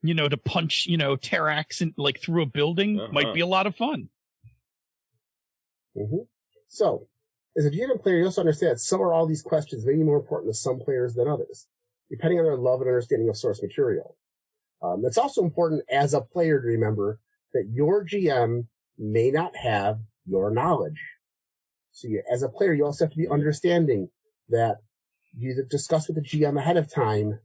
to punch, Terrax and through a building might be a lot of fun. Mm-hmm. So, as a GM player, you also understand that some or all these questions may be more important to some players than others, depending on their love and understanding of source material. It's also important as a player to remember that your GM may not have your knowledge. So as a player, you also have to be understanding that you discuss with the GM ahead of time,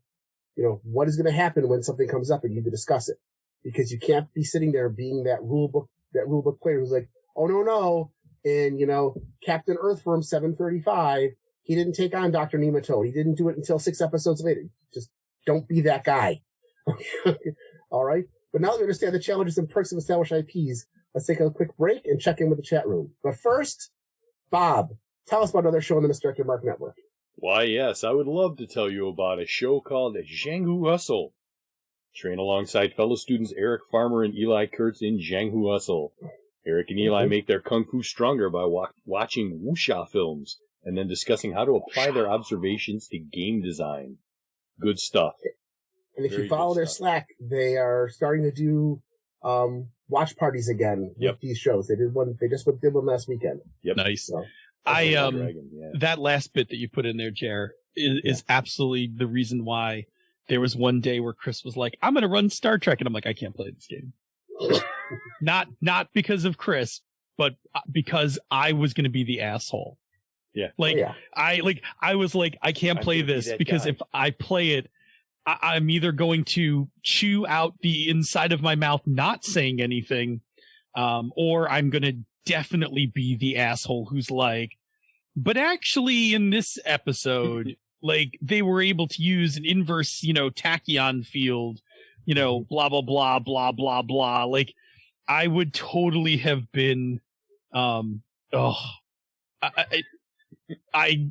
what is going to happen when something comes up and you need to discuss it. Because you can't be sitting there being that rule book player who's like, oh, no. And, Captain Earthworm 735, he didn't take on Dr. Nematode. He didn't do it until 6 episodes later. Just don't be that guy. All right? But now that we understand the challenges and perks of established IPs, let's take a quick break and check in with the chat room. But first, Bob, tell us about another show on the Misdirected Mark Network. Why, yes, I would love to tell you about a show called Zhanghu Hustle. Train alongside fellow students Eric Farmer and Eli Kurtz in Zhanghu Hustle. Eric and Eli make their kung fu stronger by watching wuxia films and then discussing how to apply their observations to game design. Good stuff. And if you follow their Slack, they are starting to do watch parties again with these shows. They did one. They just did one last weekend. Yep. Nice. So, that last bit that you put in there, Jer, is absolutely the reason why there was one day where Chris was like, "I'm going to run Star Trek," and I'm like, "I can't play this game." Not because of Chris, but because I was going to be the asshole. Yeah. I was like, I can't play this because if I play it, I'm either going to chew out the inside of my mouth not saying anything, or I'm going to definitely be the asshole who's like, but actually in this episode, they were able to use an inverse, tachyon field, blah, blah, blah, blah, blah, blah. I would totally have been, I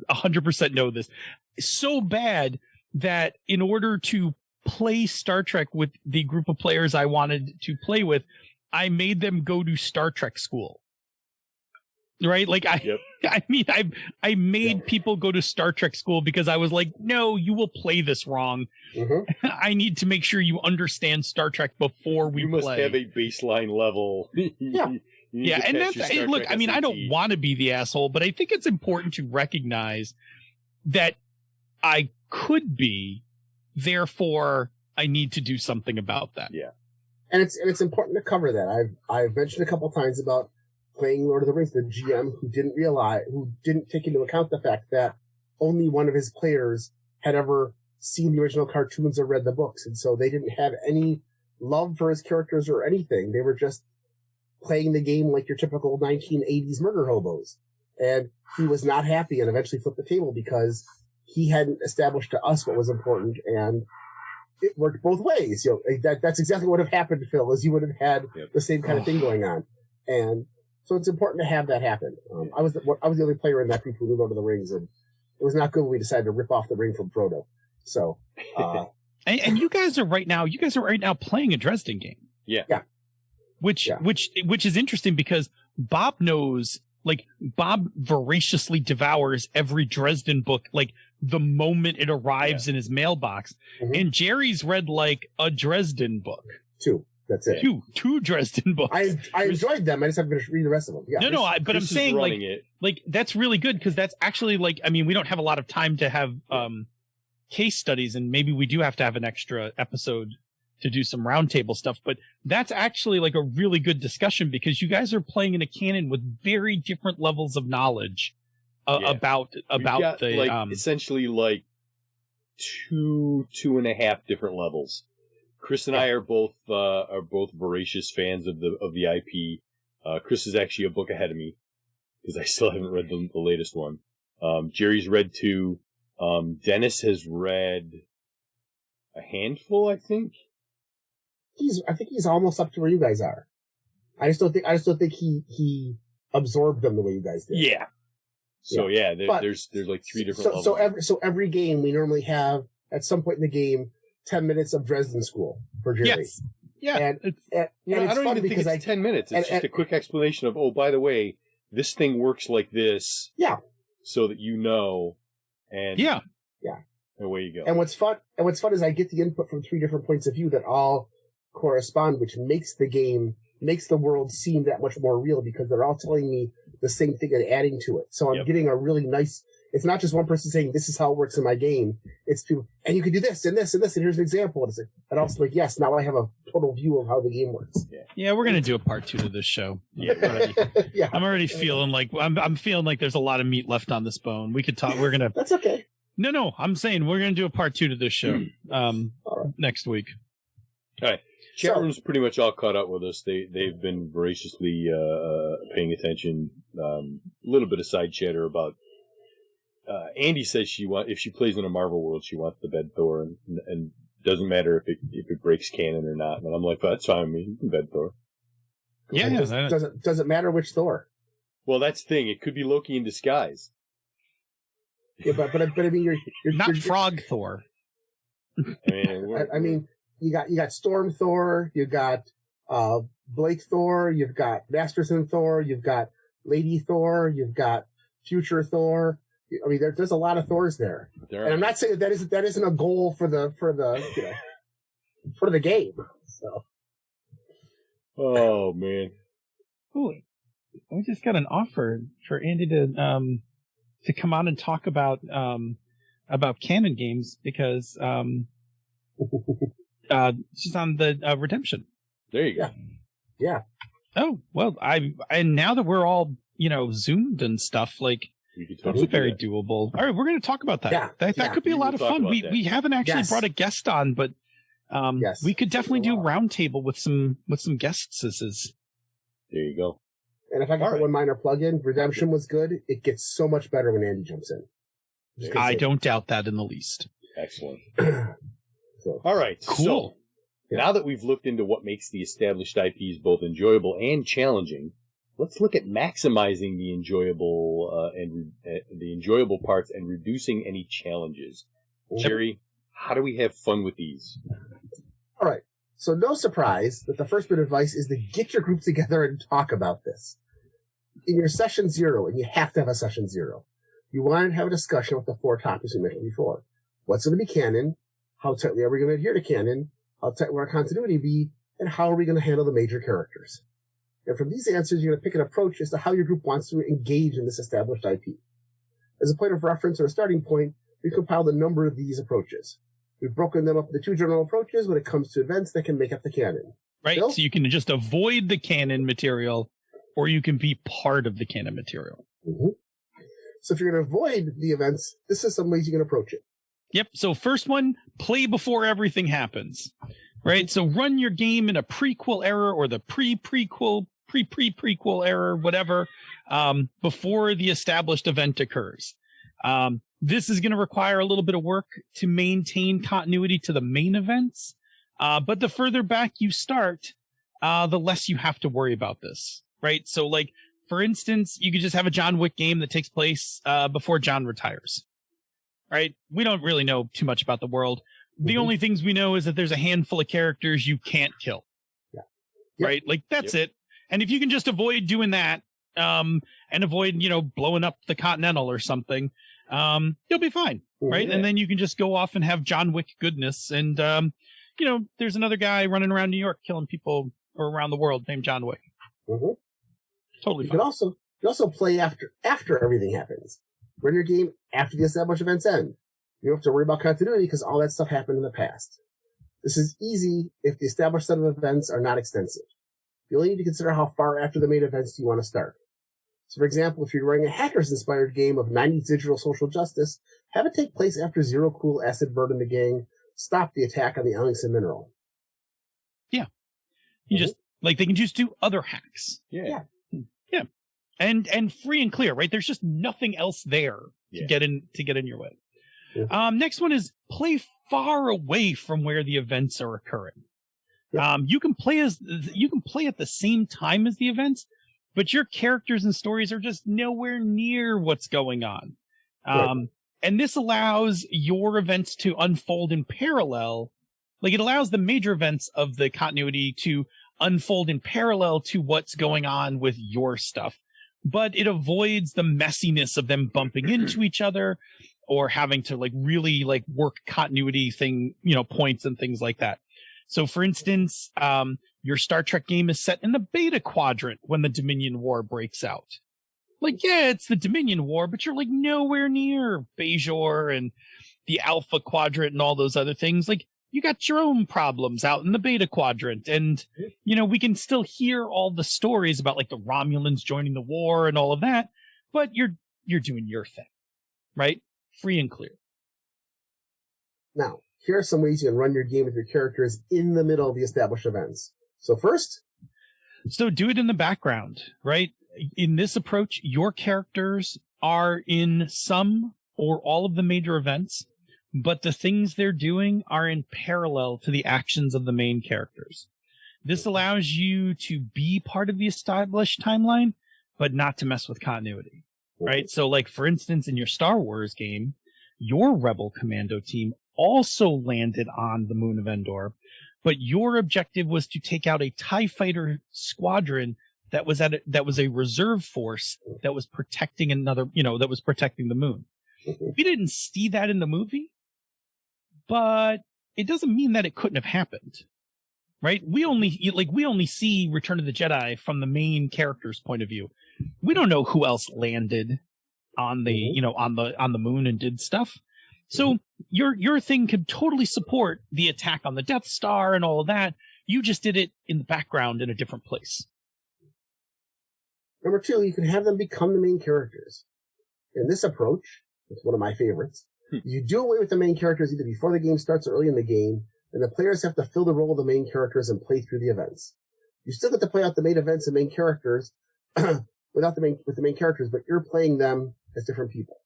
100% know this. So bad that in order to play Star Trek with the group of players I wanted to play with, I made them go to Star Trek school. Right? I made people go to Star Trek school because I was like, no, you will play this wrong. Mm-hmm. I need to make sure you understand Star Trek before we play. You must have a baseline level. Yeah, and look, I mean, I don't want to be the asshole, but I think it's important to recognize that I could be, therefore I need to do something about that. Yeah. And it's important to cover that. I've mentioned a couple times about playing Lord of the Rings, the GM who didn't take into account the fact that only one of his players had ever seen the original cartoons or read the books, and so they didn't have any love for his characters or anything. They were just playing the game like your typical 1980s murder hobos. And he was not happy and eventually flipped the table because he hadn't established to us what was important, and it worked both ways. That's exactly what would have happened, Phil, is you would have had the same kind of thing going on. And so it's important to have that happen. I was the only player in that group who knew Lord of the Rings, and it was not good when we decided to rip off the ring from Frodo. So, and you guys are right now playing a Dresden game. Yeah. Which is interesting because Bob knows, Bob voraciously devours every Dresden book, the moment it arrives in his mailbox. Mm-hmm. And Jerry's read a Dresden book. 2. That's it. Two Dresden books. I enjoyed them. I just haven't finished reading the rest of them. Yeah. But I'm saying that's really good because that's actually we don't have a lot of time to have case studies, and maybe we do have to have an extra episode to do some roundtable stuff. But that's actually a really good discussion because you guys are playing in a canon with very different levels of knowledge about got, the essentially 2.5 different levels. Chris and I are both voracious fans of the IP. Chris is actually a book ahead of me because I still haven't read the latest one. Jerry's read 2. Dennis has read a handful, I think. I think he's almost up to where you guys are. I just don't think he absorbed them the way you guys did. Yeah. So there's like 3 different levels. So every game we normally have at some point in the game 10 minutes of Dresden School for Jerry. Yes. Yeah. And I don't even think it's 10 minutes. It's just a quick explanation of, oh, by the way, this thing works like this. Yeah. So that you know, and yeah. Away you go. And what's fun is I get the input from 3 different points of view that all correspond, which makes the world seem that much more real because they're all telling me the same thing and adding to it. So I'm getting a really nice. It's not just one person saying this is how it works in my game. It's people, and you can do this and this and this, and here's an example. And also like, yes, now I have a total view of how the game works. Yeah, we're gonna do a part 2 to this show. Yeah, I'm already feeling like I'm feeling like there's a lot of meat left on this bone. We could talk. We're gonna. That's okay. No, I'm saying we're gonna do a part 2 to this show next week. All right. Chat room's pretty much all caught up with us. They've been voraciously paying attention. A little bit of side chatter about. Andy says if she plays in a Marvel world, she wants the bed Thor, and doesn't matter if it breaks canon or not. And I'm like, well, that's fine with me. You can bed Thor. Yeah, doesn't matter which Thor. Well, that's the thing. It could be Loki in disguise. Yeah, but I mean, you're not Frog Thor. I mean, you got Storm Thor, you got Blake Thor, you've got Masterson Thor, you've got Lady Thor, you've got Future Thor. I mean, there's a lot of Thors there, and I'm not saying that isn't a goal for the game. So. Oh man! Ooh, we just got an offer for Andy to come on and talk about canon games because she's on the Redemption. There you go. Yeah. Oh well, and now that we're all zoomed and stuff, like. That's very doable. All right, we're going to talk about that. Yeah, that could be a lot of fun. We haven't actually brought a guest on, but we could definitely do a roundtable with some guests. There you go. And if I can put one minor plug-in, Redemption was good. It gets so much better when Andy jumps in. I don't doubt that in the least. Excellent. So. All right, cool. So, now that we've looked into what makes the established IPs both enjoyable and challenging, let's look at maximizing the enjoyable parts and reducing any challenges. Jerry, how do we have fun with these? All right. So no surprise that the first bit of advice is to get your group together and talk about this. In your session 0, and you have to have a session 0, you want to have a discussion with the 4 topics we mentioned before. What's going to be canon? How tightly are we going to adhere to canon? How tight will our continuity be? And how are we going to handle the major characters? And from these answers, you're going to pick an approach as to how your group wants to engage in this established IP. As a point of reference or a starting point, we've compiled a number of these approaches. We've broken them up into 2 general approaches when it comes to events that can make up the canon. Right, Bill? So you can just avoid the canon material, or you can be part of the canon material. Mm-hmm. So if you're going to avoid the events, this is some ways you can approach it. Yep, so first one, play before everything happens. Right, so run your game in a prequel era or the pre-prequel era, whatever, before the established event occurs. This is going to require a little bit of work to maintain continuity to the main events. But the further back you start, the less you have to worry about this, right? So like, for instance, you could just have a John Wick game that takes place before John retires, right? We don't really know too much about the world. The only things we know is that there's a handful of characters you can't kill, right? Like that's it. And if you can just avoid doing that, and avoid, blowing up the Continental or something, you'll be fine, right? And then you can just go off and have John Wick goodness. And, there's another guy running around New York killing people or around the world named John Wick. Totally fine. You also play after everything happens. Run your game after the established events end. You don't have to worry about continuity because all that stuff happened in the past. This is easy if the established set of events are not extensive. You only need to consider how far after the main events you want to start. So, for example, if you're running a hackers-inspired game of 90s digital social justice, have it take place after Zero Cool Acid Bird and the gang stop the attack on the Ellingson Mineral. Yeah. You just, they can just do other hacks. Yeah. And free and clear, right? There's just nothing else there to get in your way. Next one is play far away from where the events are occurring. You can play at the same time as the events, but your characters and stories are just nowhere near what's going on. And this allows your events to unfold in parallel. Like, it allows the major events of the continuity to unfold in parallel to what's going on with your stuff. But it avoids the messiness of them bumping into each other or having to really work continuity points and things like that. So, for instance, your Star Trek game is set in the Beta Quadrant when the Dominion War breaks out. It's the Dominion War, but you're nowhere near Bajor and the Alpha Quadrant and all those other things. You got your own problems out in the Beta Quadrant, and we can still hear all the stories about the Romulans joining the war and all of that, but you're doing your thing, right? Free and clear. Now, here are some ways you can run your game with your characters in the middle of the established events. So first, do it in the background, right? In this approach, your characters are in some or all of the major events, but the things they're doing are in parallel to the actions of the main characters. This allows you to be part of the established timeline, but not to mess with continuity, right? So, for instance, in your Star Wars game, your Rebel Commando team also landed on the moon of Endor, but your objective was to take out a TIE fighter squadron that was a reserve force that was protecting that was protecting the moon. We didn't see that in the movie, but it doesn't mean that it couldn't have happened, right? We only see Return of the Jedi from the main character's point of view. We don't know who else landed on the on the moon and did stuff. So your thing could totally support the attack on the Death Star and all of that. You just did it in the background in a different place. Number two, you can have them become the main characters. In this approach, it's one of my favorites, you do away with the main characters either before the game starts or early in the game, and the players have to fill the role of the main characters and play through the events. You still get to play out the main events and main characters with the main characters, but you're playing them as different people.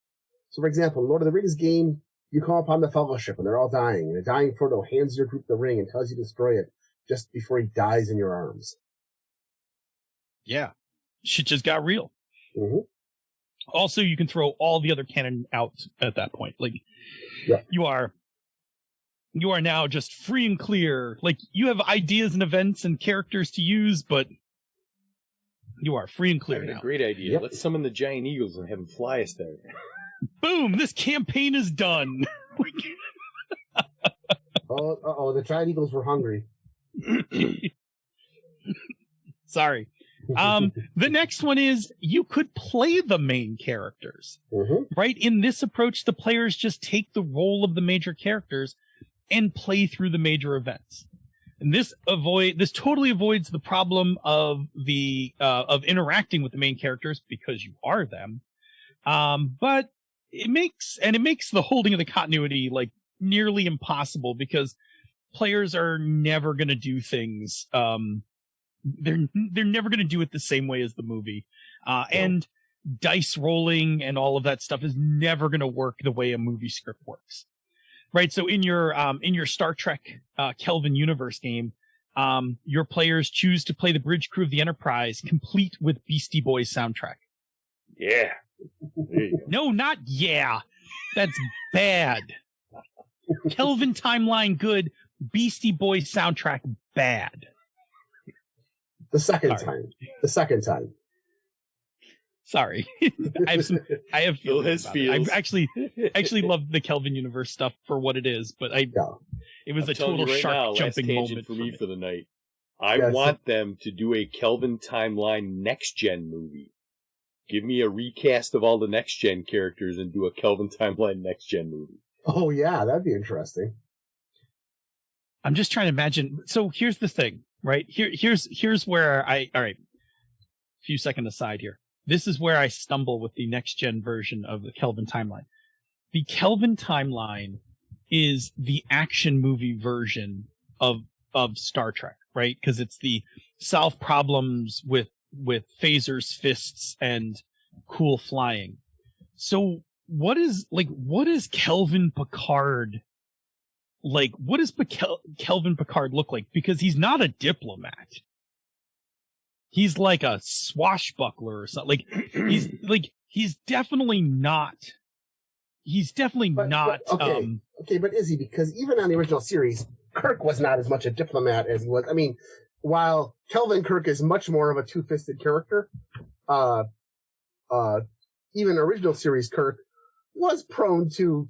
So, for example, in Lord of the Rings game, you come upon the Fellowship and they're all dying, and a dying Frodo hands your group the ring and tells you to destroy it just before he dies in your arms. Yeah. Shit just got real. Mm-hmm. Also, you can throw all the other canon out at that point. You are now just free and clear. You have ideas and events and characters to use, but you are free and clear now. A great idea. Yep. Let's summon the giant eagles and have them fly us there. Boom! This campaign is done. The giant eagles were hungry. Sorry. The next one is you could play the main characters, right? In this approach, the players just take the role of the major characters and play through the major events. And this totally avoids the problem of of interacting with the main characters because you are them. But it makes the holding of the continuity nearly impossible because players are never going to do things. They're never going to do it the same way as the movie. And dice rolling and all of that stuff is never going to work the way a movie script works. Right. So in your Star Trek, Kelvin Universe game, your players choose to play the bridge crew of the Enterprise complete with Beastie Boys soundtrack. Yeah. No, not yeah. That's bad. Kelvin timeline good, Beastie Boys soundtrack bad. The second time. Sorry. I have Phil has feels. I actually love the Kelvin Universe stuff for what it is, but it was a total shark jumping moment for me for the night. I want them to do a Kelvin timeline next gen movie. Give me a recast of all the next gen characters and do a Kelvin timeline next gen movie. Oh yeah, that'd be interesting. I'm just trying to imagine. So here's the thing, right? Here's where all right. Few second aside here. This is where I stumble with the next gen version of the Kelvin timeline. The Kelvin timeline is the action movie version of Star Trek, right? Because it's the solve problems with phasers, fists, and cool flying. So what is Kelvin Picard like, what does Kelvin Picard look like? Because he's not a diplomat. He's like a swashbuckler or something. He's definitely not. He's definitely not. Okay, but is he? Because even on the original series, Kirk was not as much a diplomat as he was. I mean, while Kelvin Kirk is much more of a two-fisted character, even original series Kirk was prone to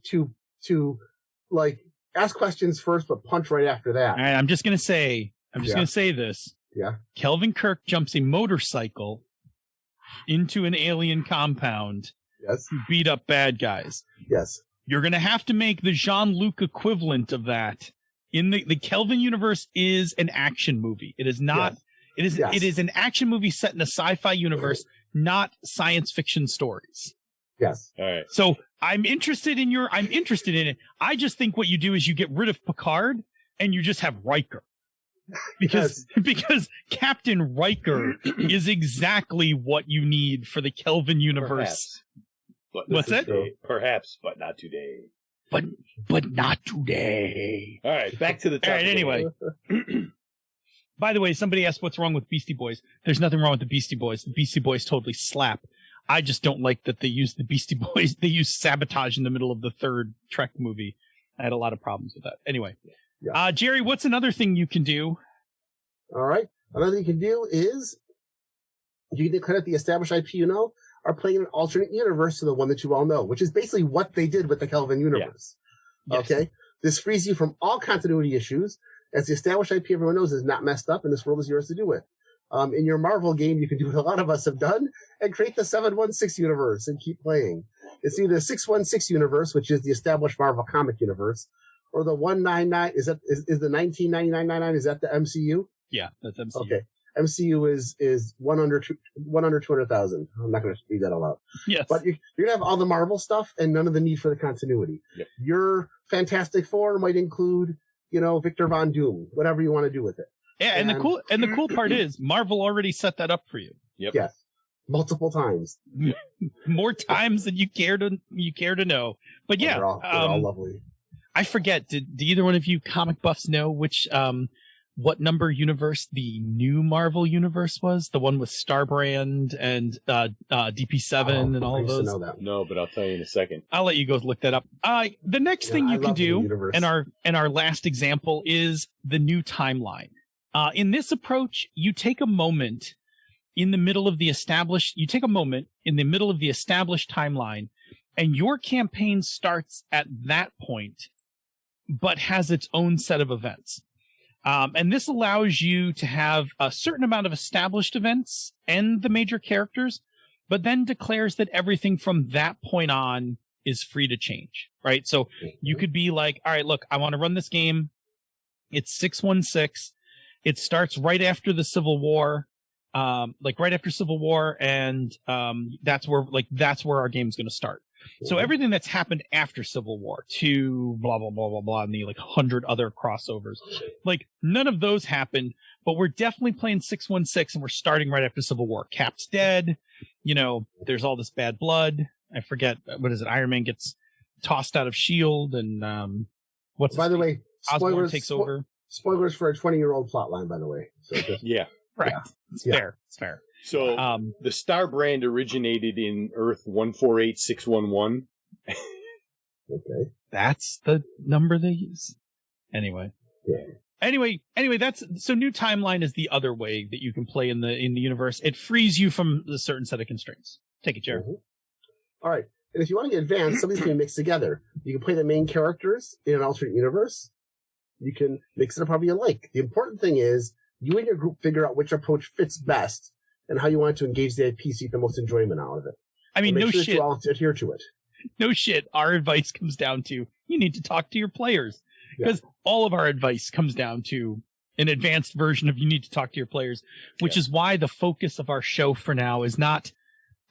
like ask questions first but punch right after that. All right, I'm just gonna say this. Yeah. Kelvin Kirk jumps a motorcycle into an alien compound Yes. to beat up bad guys. Yes. You're gonna have to make the Jean-Luc equivalent of that. In the Kelvin universe is an action movie. It is not. Yes. It is an action movie set in a sci-fi universe, not science fiction stories. Yes. All right. So I'm interested in it. I just think what you do is you get rid of Picard and you just have Riker. Because Captain Riker is exactly what you need for the Kelvin universe. What's that? Perhaps, but not today. But not today. All right, back to the topic. All right, anyway. By the way, somebody asked what's wrong with Beastie Boys. There's nothing wrong with the Beastie Boys. The Beastie Boys totally slap. I just don't like that they use the Beastie Boys. They use Sabotage in the middle of the third Trek movie. I had a lot of problems with that. Anyway. Yeah. Jerry, what's another thing you can do? All right. Another thing you can do is you can declare that the established IP you know are playing an alternate universe to the one that you all know, which is basically what they did with the Kelvin universe. Yeah. Yes. Okay? This frees you from all continuity issues, as the established IP everyone knows is not messed up, and this world is yours to do with. In your Marvel game, you can do what a lot of us have done and create the 716 universe and keep playing. It's either the 616 universe, which is the established Marvel comic universe, or the 199. Is the 1999? Is that the MCU? Yeah, that's MCU. Okay. MCU is 1 under 200,000. I'm not going to read that all out. Yes. But you're going to have all the Marvel stuff and none of the need for the continuity. Yep. Your Fantastic Four might include, Victor Von Doom, whatever you want to do with it. Yeah, and the cool part is Marvel already set that up for you. Yep. Yes. Multiple times. More times than you care to know. But yeah, they're all lovely. I forget. Did either one of you comic buffs know which what number universe the new Marvel universe was? The one with Starbrand and DP7 and all of those. Know that. No, but I'll tell you in a second. I'll let you go look that up. The next thing you can do, and our last example is the new timeline. In this approach, you take a moment in the middle of the established timeline, and your campaign starts at that point, but has its own set of events. And this allows you to have a certain amount of established events and the major characters, but then declares that everything from that point on is free to change, right? So you could be like, all right, look, I want to run this game. It's 616. It starts right after the Civil War, and that's where our game's going to start. So everything that's happened after Civil War to blah, blah, blah, blah, blah, and the 100 other crossovers, none of those happened, but we're definitely playing 616 and we're starting right after Civil War. Cap's dead. There's all this bad blood. I forget, what is it? Iron Man gets tossed out of S.H.I.E.L.D. and, by the way, Osborn takes over. Spoilers for a 20-year-old plotline, by the way. So yeah. Right. Yeah. It's fair. So the Star brand originated in Earth 148611. Okay. That's the number they use. Anyway. Yeah. Anyway, that's so new timeline is the other way that you can play in the universe. It frees you from a certain set of constraints. Take it, Jared. Mm-hmm. All right. And if you want to get advanced, some of these can be mixed together. You can play the main characters in an alternate universe. You can mix it up however you like. The important thing is you and your group figure out which approach fits best and how you want to engage the IP so you get the most enjoyment out of it. I mean, no shit. You all adhere to it. No shit. Our advice comes down to you need to talk to your players because all of our advice comes down to an advanced version of you need to talk to your players, which is why the focus of our show for now is not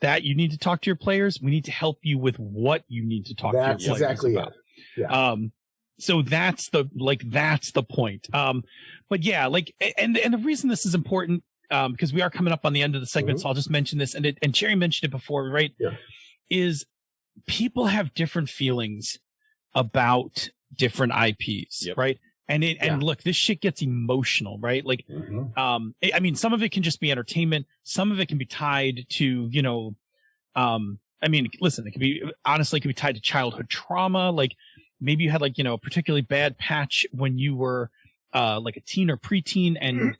that you need to talk to your players. We need to help you with what you need to talk to your players exactly about. It. Yeah. So that's the point. But yeah, and the reason this is important, because we are coming up on the end of the segment, so I'll just mention this, and Cherry mentioned it before, right? Yeah. Is people have different feelings about different IPs, Yep. right? And look, this shit gets emotional, right? Like, I mean, some of it can just be entertainment. Some of it can be tied to, I mean, listen, it could be tied to childhood trauma. Like maybe you had like, a particularly bad patch when you were like a teen or preteen, and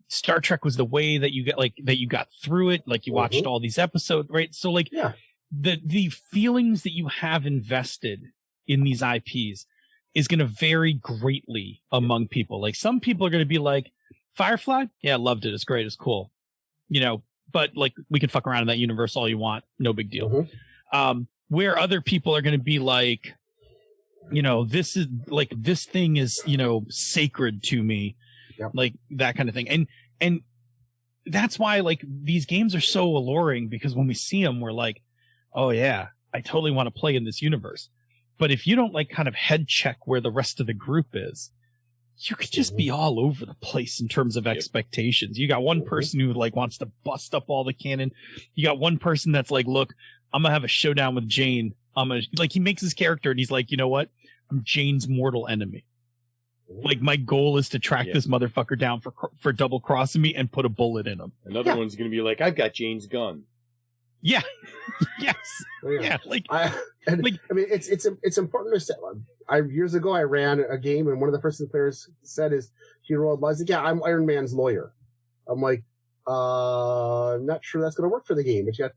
Star Trek was the way that you got through it. Like you watched all these episodes, right? So like the feelings that you have invested in these IPs is going to vary greatly among people. Like some people are going to be like, Firefly, yeah, loved it. It's great. It's cool. But like we can fuck around in that universe all you want. No big deal. Where other people are going to be like, this is like, this thing is, sacred to me, like that kind of thing. And that's why like these games are so alluring, because when we see them, we're like, oh yeah, I totally want to play in this universe. But if you don't like kind of head check where the rest of the group is, you could just be all over the place in terms of expectations. You got one person who like wants to bust up all the canon. You got one person that's like, look, I'm gonna have a showdown with Jane. He makes his character and he's like, you know what? I'm Jane's mortal enemy. Like my goal is to track this motherfucker down for double crossing me and put a bullet in him. Another one's gonna be like, I've got Jane's gun. Yeah. Yes. Yeah. I mean, it's important to say. Years ago, I ran a game, and one of the first players said is he rolled. I was like, "Yeah, I'm Iron Man's lawyer." I'm like, I'm not sure that's going to work for the game. But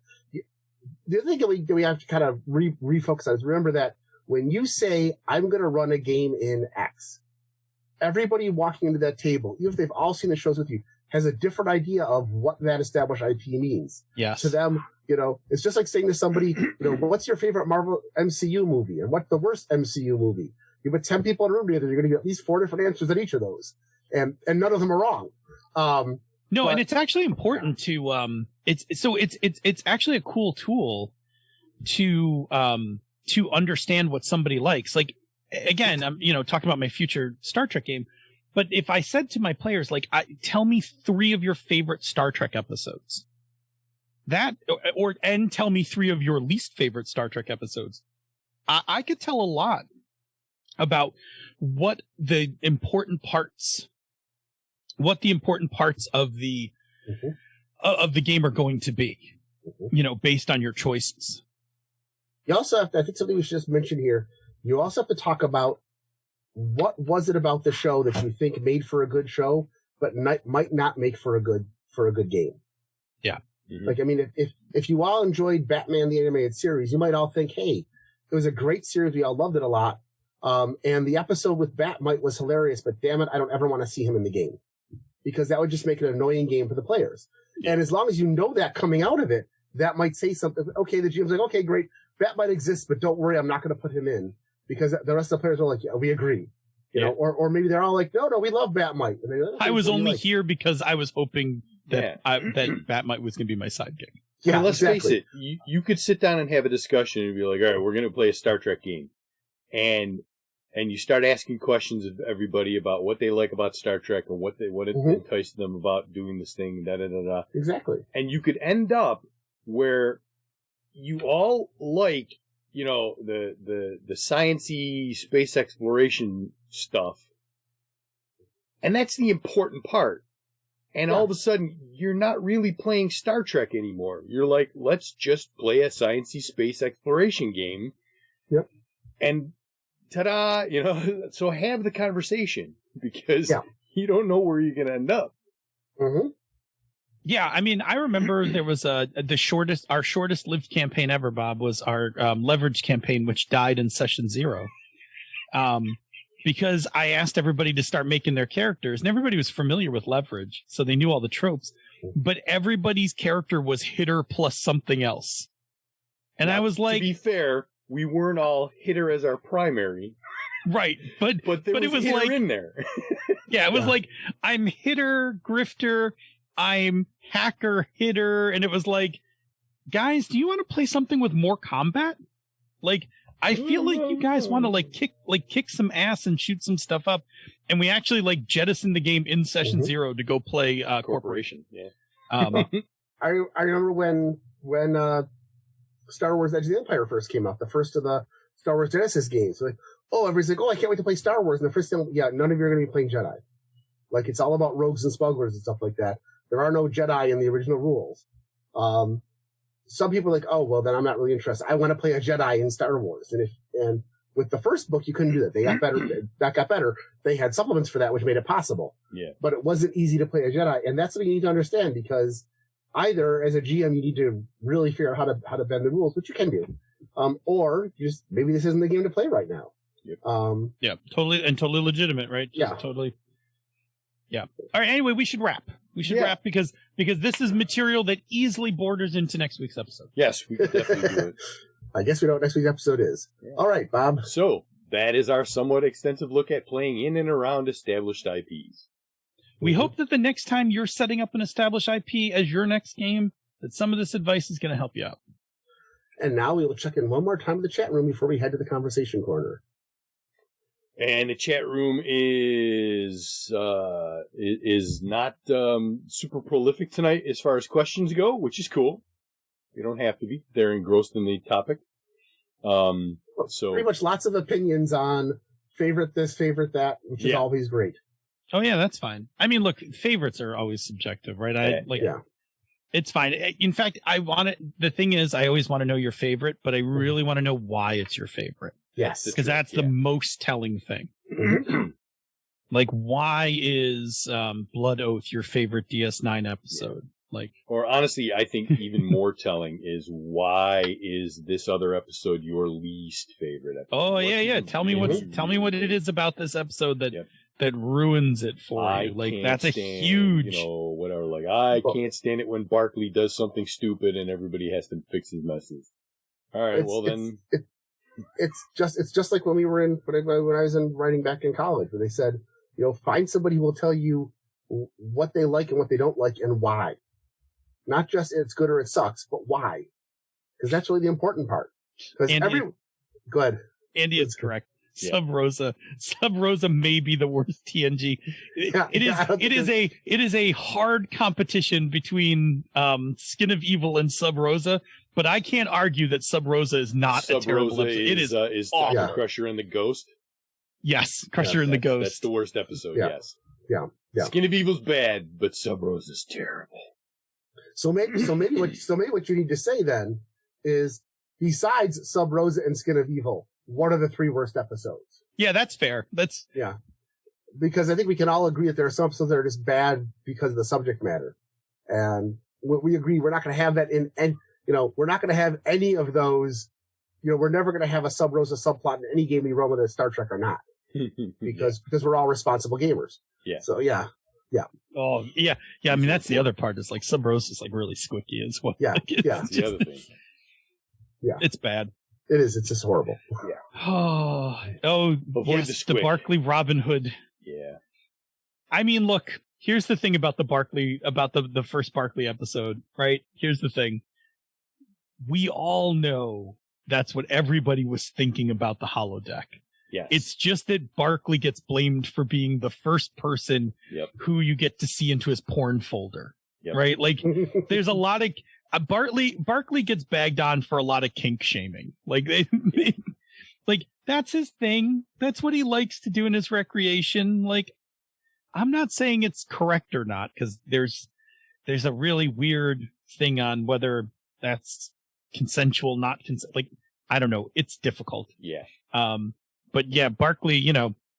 the other thing that we have to kind of refocus on is remember that when you say I'm going to run a game in X, everybody walking into that table, even if they've all seen the shows with you, has a different idea of what that established IP means. Yes. To them, it's just like saying to somebody, what's your favorite Marvel MCU movie and what's the worst MCU movie? You put 10 people in a room together, you're going to get at least 4 different answers at each of those. And none of them are wrong. And it's actually important to, it's actually a cool tool to understand what somebody likes. Like, again, I'm, talking about my future Star Trek game. But if I said to my players, like, tell me 3 of your favorite Star Trek episodes, and tell me 3 of your least favorite Star Trek episodes, I could tell a lot about what the important parts of the game are going to be, based on your choices. You also have to, I think something we should just mention here, you also have to talk about what was it about the show that you think made for a good show, but might not make for a good game. Yeah. Like, I mean, if you all enjoyed Batman the Animated Series, you might all think, hey, it was a great series. We all loved it a lot. And the episode with Batmite was hilarious, but damn it, I don't ever want to see him in the game. Because that would just make it an annoying game for the players. Yeah. And as long as you know that coming out of it, that might say something. Okay, the GM's like, okay, great. Batmite exists, but don't worry, I'm not going to put him in. Because the rest of the players are like, yeah, we agree. You know, or maybe they're all like, no, we love Batmite. And like, I was only here because I was hoping that that Batmite was going to be my sidekick. Yeah, let's face it. You could sit down and have a discussion and be like, all right, we're going to play a Star Trek game. And you start asking questions of everybody about what they like about Star Trek and what enticed them about doing this thing, da-da-da-da. Exactly. And you could end up where you all like, the science-y space exploration stuff. And that's the important part. And all of a sudden, you're not really playing Star Trek anymore. You're like, let's just play a science-y space exploration game. Yep. And ta-da, so have the conversation because you don't know where you're going to end up. Mm-hmm. Yeah, I mean, I remember there was our shortest lived campaign ever, Bob, was our leverage campaign, which died in session 0. Because I asked everybody to start making their characters, and everybody was familiar with leverage, so they knew all the tropes, but everybody's character was hitter plus something else. And I was like... To be fair, we weren't all hitter as our primary. Right, but it was hitter like, in there. Yeah, it was like, I'm hitter, grifter, I'm hacker, hitter, and it was like, guys, do you want to play something with more combat? Like, I feel like you guys want to kick some ass and shoot some stuff up, and we actually jettisoned the game in session 0 to go play Corporation. Yeah. I remember when Star Wars: Edge of the Empire first came out, the first of the Star Wars Genesis games. Like, everybody's like, I can't wait to play Star Wars. And the first thing, none of you are going to be playing Jedi. Like, it's all about rogues and smugglers and stuff like that. There are no Jedi in the original rules. Some people are like, then I'm not really interested. I want to play a Jedi in Star Wars. And with the first book, you couldn't do that. They got better. That got better. They had supplements for that, which made it possible. Yeah. But it wasn't easy to play a Jedi, and that's what you need to understand, because either as a GM you need to really figure out how to bend the rules, which you can do, or just maybe this isn't the game to play right now. Yep. Totally legitimate, right? Just totally. Yeah. All right. Anyway, we should wrap. Wrap because this is material that easily borders into next week's episode. Yes, we could definitely do it. I guess we know what next week's episode is. Yeah. All right, Bob. So that is our somewhat extensive look at playing in and around established IPs. We hope that the next time you're setting up an established IP as your next game, that some of this advice is going to help you out. And now we will check in one more time with the chat room before we head to the conversation corner. And the chat room is not super prolific tonight as far as questions go, which is cool. You don't have to be. They're engrossed in the topic. So pretty much lots of opinions on favorite this, favorite that, which is always great. Oh yeah, that's fine. I mean, look, favorites are always subjective, right? It's fine. In fact, the thing is, I always want to know your favorite, but I really want to know why it's your favorite. Yes. Because that's the most telling thing. Like, why is Blood Oath your favorite DS9 episode? Or honestly, I think even more telling is, why is this other episode your least favorite episode? Oh, yeah. Tell me what it is about this episode that ruins it for you. Like, that's a huge... whatever. Like, I can't stand it when Barkley does something stupid and everybody has to fix his messes. All right, It's just like when I was in writing back in college, where they said, find somebody who will tell you what they like and what they don't like and why. Not just it's good or it sucks, but why? Because that's really the important part. Go ahead. Andy is correct. Sub Rosa may be the worst TNG. It is a hard competition between Skin of Evil and Sub Rosa, but I can't argue that Sub Rosa is not a terrible episode. It is Dr. Crusher and the Ghost. Yes, Crusher and the Ghost. That's the worst episode. Yeah. Yes. Yeah. Skin of Evil's bad, but Sub Rosa's terrible. So maybe what you need to say then is, besides Sub Rosa and Skin of Evil, what are the 3 worst episodes? Yeah, that's fair. Because I think we can all agree that there are some episodes that are just bad because of the subject matter, and we agree we're not going to have that we're not going to have any of those. We're never going to have a Sub Rosa subplot in any game we run, whether it's Star Trek or not, because we're all responsible gamers. Yeah. So yeah. Oh yeah. I mean, that's the other part. Is like Sub Rosa is like really squicky as well. Yeah. That's the other thing. Yeah. It's bad. It is. It's just horrible. Yeah. Avoid the Barkley Robin Hood. Yeah. I mean, look. Here's the thing about the first Barkley episode, right? Here's the thing. We all know that's what everybody was thinking about the holodeck. Yes. It's just that Barkley gets blamed for being the first person who you get to see into his porn folder, right? Like, there's a lot of Barkley gets bagged on for a lot of kink shaming. Like, like that's his thing. That's what he likes to do in his recreation. Like, I'm not saying it's correct or not, because there's a really weird thing on whether that's consensual, not like, I don't know. It's difficult. Yeah. But yeah, Barkley,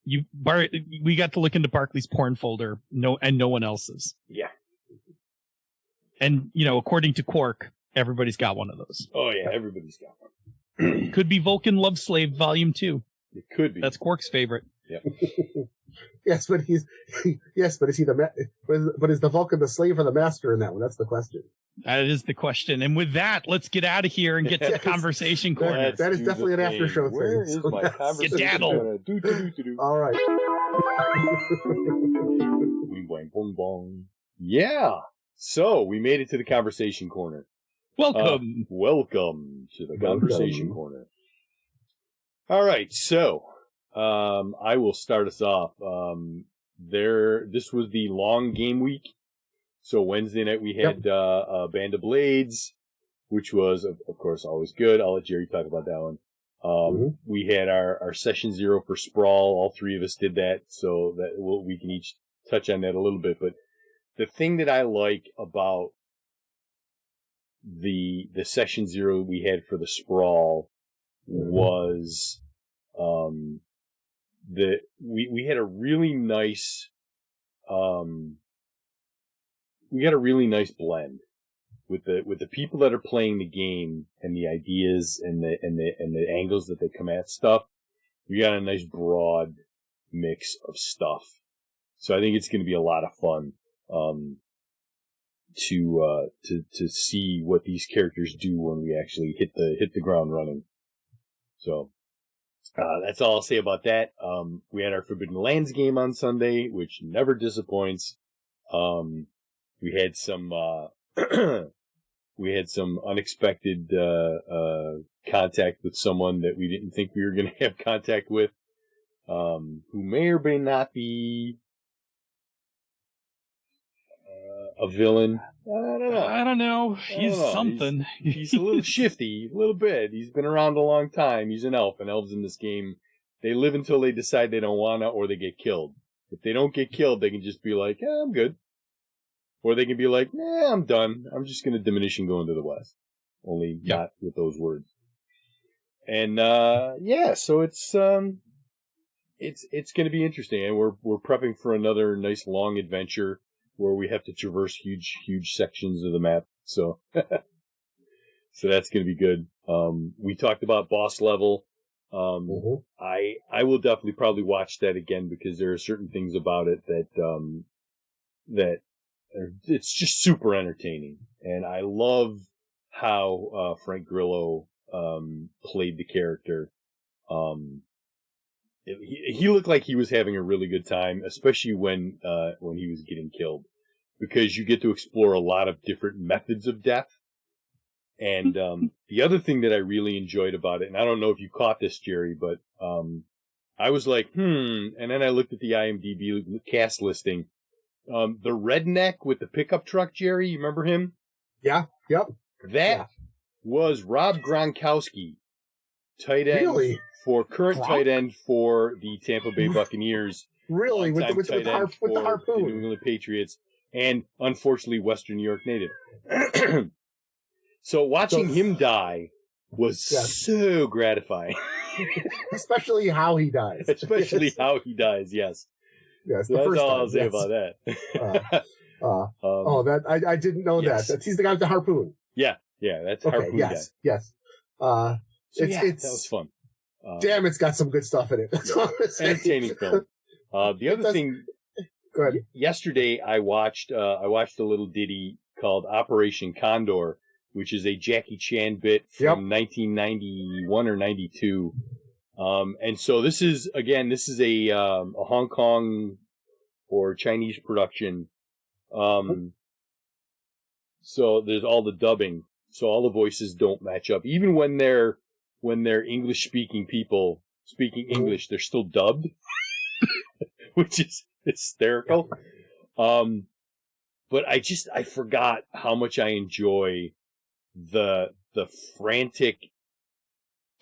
we got to look into Barkley's porn folder, and no one else's. Yeah. And, according to Quark, everybody's got one of those. Oh yeah, everybody's got one. Could be Vulcan Love Slave Volume 2. It could be. That's Quark's favorite. Yeah. Yes, but is he but is the Vulcan the slave or the master in that one? That's the question. That is the question. And with that, let's get out of here and get to the conversation corner. That is definitely an after show thing. Where is my conversation? Skedaddle. All right. Yeah. So we made it to the conversation corner. Welcome. Welcome to the conversation corner. All right. So, I will start us off. This was the long game week. So Wednesday night we had Band of Blades, which was, of course, always good. I'll let Jerry talk about that one. We had our session 0 for Sprawl. All three of us did that, so that we can each touch on that a little bit. But the thing that I like about the session 0 we had for the Sprawl was that we had a really nice blend with the people that are playing the game and the ideas and the angles that they come at stuff. We got a nice broad mix of stuff, so I think it's going to be a lot of fun to see what these characters do when we actually hit the ground running. So that's all I'll say about that. We had our Forbidden Lands game on Sunday, which never disappoints. We had some unexpected contact with someone that we didn't think we were going to have contact with, who may or may not be a villain. I don't know. He's something. He's a little shifty, a little bit. He's been around a long time. He's an elf, and elves in this game, they live until they decide they don't wanna, or they get killed. If they don't get killed, they can just be like, I'm good. Or they can be like, I'm done. I'm just gonna diminish and go into the west. Only not with those words. And, so it's gonna be interesting, and we're prepping for another nice long adventure where we have to traverse huge sections of the map. So, so that's going to be good. We talked about boss level. I will definitely probably watch that again because there are certain things about it that it's just super entertaining. And I love how, Frank Grillo, played the character. He looked like he was having a really good time, especially when he was getting killed, because you get to explore a lot of different methods of death. And the other thing that I really enjoyed about it, and I don't know if you caught this, Jerry, but I was like, and then I looked at the IMDb cast listing. The redneck with the pickup truck, Jerry, you remember him? Yeah, yep. That was Rob Gronkowski, tight end. Really? Current tight end for the Tampa Bay Buccaneers. Really? With the harpoon. The New England Patriots, and unfortunately Western New York native. So watching him die was so gratifying. Especially how he dies. How he dies, yes. Yes, so that's all I'll say about that. I didn't know that. He's the guy with the harpoon. Yeah, that's harpoon guy. Yes. That was fun. Damn, it's got some good stuff in it. Entertaining film. The other thing, go ahead. Yesterday I watched a little ditty called Operation Condor, which is a Jackie Chan bit from 1991 or 92. And so this is a Hong Kong or Chinese production. So there's all the dubbing. So all the voices don't match up. Even when they're English speaking people speaking English, they're still dubbed, which is hysterical. But I forgot how much I enjoy the frantic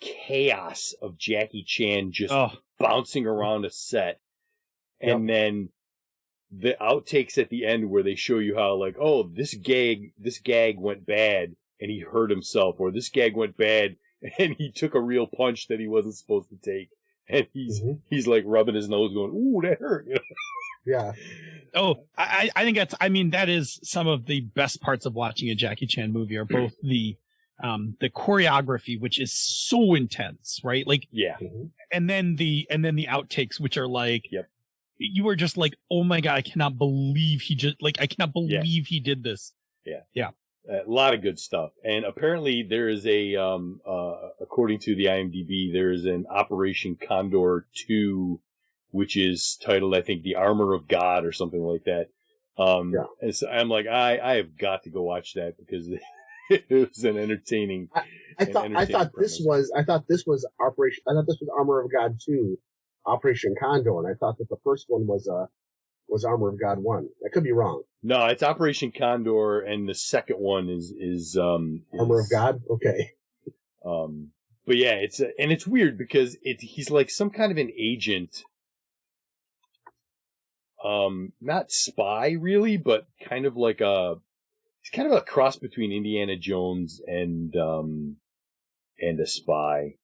chaos of Jackie Chan just bouncing around a set. And then the outtakes at the end where they show you how, like, this gag went bad and he hurt himself, or this gag went bad and he took a real punch that he wasn't supposed to take, and he's like rubbing his nose going, ooh, that hurt, you know? Yeah. Oh, I think that is some of the best parts of watching a Jackie Chan movie are both the choreography, which is so intense, right? Like, and then the outtakes, which are like, you were just like, oh my God, I cannot believe he did this. Yeah. A lot of good stuff. And apparently there is according to the IMDb, there is an Operation Condor 2, which is titled, I think, The Armor of God or something like that. And so I'm like, I have got to go watch that because it was an entertaining. I thought this was Armor of God 2, Operation Condor, and I thought that the first one was Armor of God 1. I could be wrong. No, it's Operation Condor, and the second one is Armor of God. Okay. But yeah, it's weird because he's like some kind of an agent. Not spy really, but kind of like he's kind of a cross between Indiana Jones and a spy.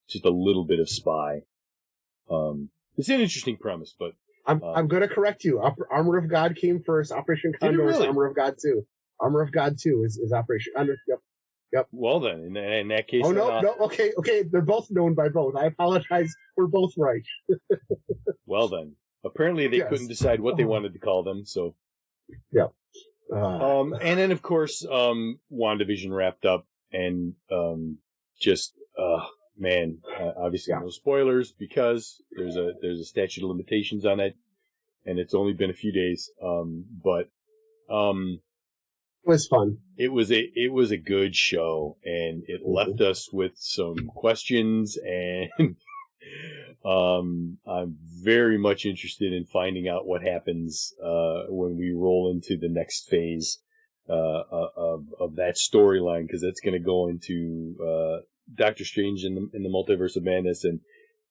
Just a little bit of spy. It's an interesting premise, but I'm going to correct you. Armor of God came first. Operation Condor is Armor of God 2. Armor of God 2 is Operation Condor. Yep. Well then, in that case, oh no, okay, they're both known by both. I apologize. We're both right. Well then, apparently they couldn't decide what they wanted to call them, so. Yeah. And then of course, WandaVision wrapped up, and obviously no spoilers because there's a statute of limitations on it, and it's only been a few days. But it was fun. It was a good show, and it left us with some questions, and I'm very much interested in finding out what happens when we roll into the next phase of that storyline, because that's going to go into Doctor Strange in the Multiverse of Madness,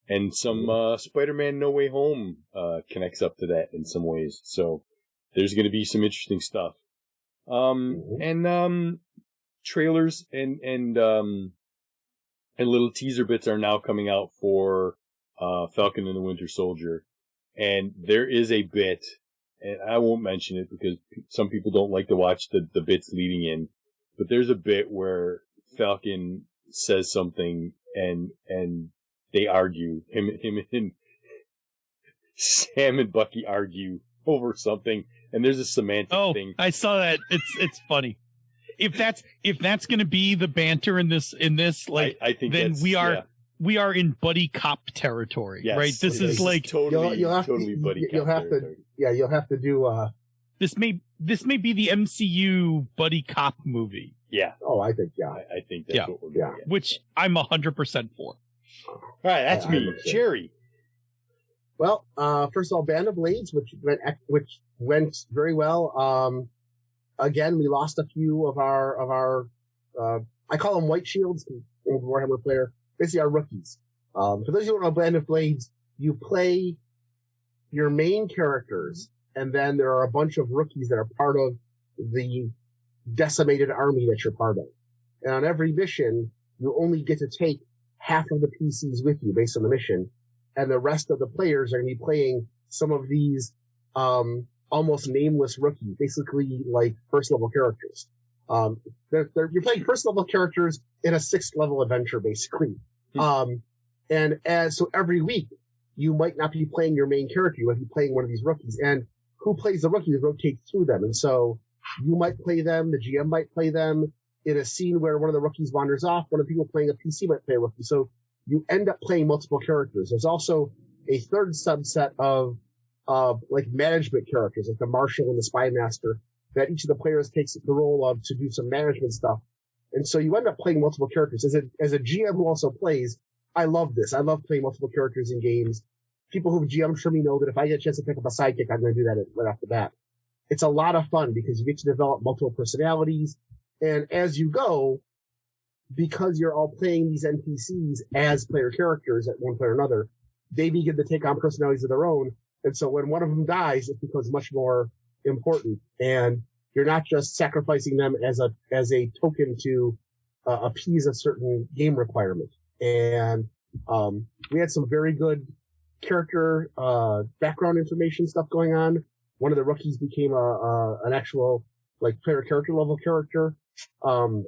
and some Spider-Man No Way Home connects up to that in some ways. So there's going to be some interesting stuff. And trailers and little teaser bits are now coming out for Falcon and the Winter Soldier, and there is a bit, and I won't mention it because some people don't like to watch the bits leading in, but there's a bit where Falcon says something and they argue, him and Sam and Bucky argue over something. And there's a semantic thing. I saw that. It's funny. If that's going to be the banter in this, like, I think then we are in buddy cop territory, right? This is like totally buddy cop territory. You'll have to do. This may be the MCU buddy cop movie. Yeah. Oh, I think I think that's what we're doing. Yeah. Which I'm 100% for. All right, that's me, Jerry. Well, first of all, Band of Blades, which went very well. Again, we lost a few of our I call them white shields, Warhammer player, basically our rookies. For those who don't know Band of Blades, you play your main characters, and then there are a bunch of rookies that are part of the decimated army that you're part of. And on every mission, you only get to take half of the PCs with you based on the mission. And the rest of the players are going to be playing some of these almost nameless rookies, basically like first-level characters. You're playing first-level characters in a sixth-level adventure, basically. So every week, you might not be playing your main character, you might be playing one of these rookies. And who plays the rookies rotates through them. And so you might play them, the GM might play them. In a scene where one of the rookies wanders off, one of the people playing a PC might play a rookie. So you end up playing multiple characters. There's also a third subset of like management characters, like the Marshal and the Spy Master, that each of the players takes the role of to do some management stuff. And so you end up playing multiple characters. As a GM who also plays, I love this. I love playing multiple characters in games. People who've GM'd for me know that if I get a chance to pick up a sidekick, I'm going to do that right off the bat. It's a lot of fun because you get to develop multiple personalities. And as you go, because you're all playing these NPCs as player characters at one point or another, they begin to take on personalities of their own. And so when one of them dies, it becomes much more important. And you're not just sacrificing them as a token to appease a certain game requirement. And we had some very good character background information stuff going on. One of the rookies became an actual like player character level character. And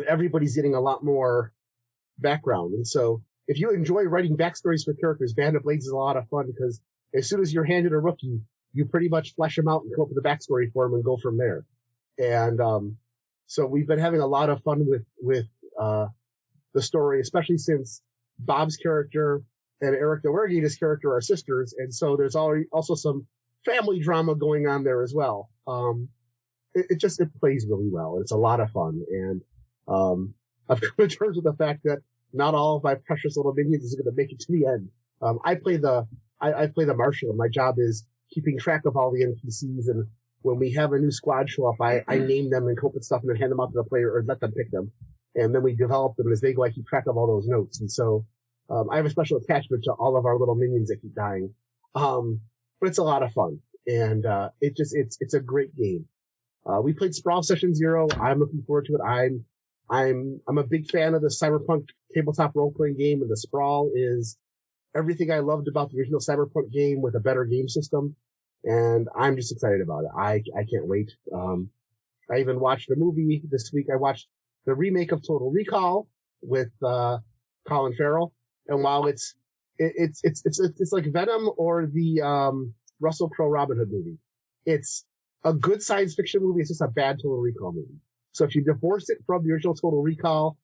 everybody's getting a lot more background. And so if you enjoy writing backstories for characters, Band of Blades is a lot of fun because as soon as you're handed a rookie, you pretty much flesh them out and come up with a backstory for them and go from there. And so we've been having a lot of fun with the story, especially since Bob's character and Eric Noergita's character are sisters. And so there's also some family drama going on there as well. It plays really well. It's a lot of fun. And I've come to terms with the fact that not all of my precious little minions are going to make it to the end. I play the Marshal, and my job is keeping track of all the NPCs. And when we have a new squad show up, I name them and cope with stuff and then hand them out to the player or let them pick them. and then we develop them. And as they go, I keep track of all those notes. And so I have a special attachment to all of our little minions that keep dying. But it's a lot of fun, and it's a great game. We played Sprawl Session 0. I'm looking forward to it. I'm a big fan of the Cyberpunk tabletop role-playing game, and the Sprawl is everything I loved about the original Cyberpunk game with a better game system, and I'm just excited about it. I can't wait. I even watched a movie this week. I watched the remake of Total Recall with Colin Farrell, and while it's like Venom or the Russell Crowe Robin Hood movie, it's a good science fiction movie. It's just a bad Total Recall movie. So if you divorce it from the original Total Recall,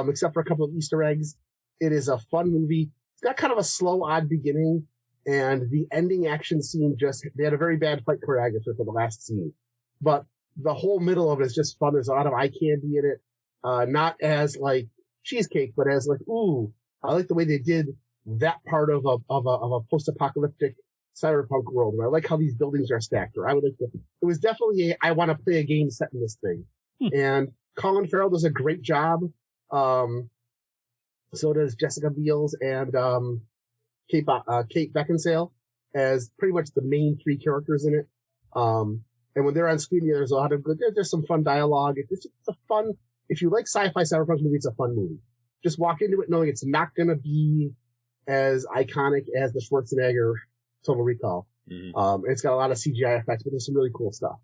except for a couple of Easter eggs, it is a fun movie. It's got kind of a slow, odd beginning, and the ending action scene they had a very bad fight choreographer for the last scene. But the whole middle of it is just fun. There's a lot of eye candy in it. Not as like cheesecake, but as like, ooh, I like the way they did that part of a post-apocalyptic cyberpunk world. And I like how these buildings are stacked. Or it was definitely I want to play a game set in this thing. And Colin Farrell does a great job. So does Jessica Biel and Kate Beckinsale as pretty much the main three characters in it. And when they're on screen, there's a lot of good. There's some fun dialogue. It's a fun. If you like sci-fi cyberpunk movie, it's a fun movie. Just walk into it knowing it's not going to be as iconic as the Schwarzenegger Total Recall. Mm-hmm. It's got a lot of CGI effects, but there's some really cool stuff.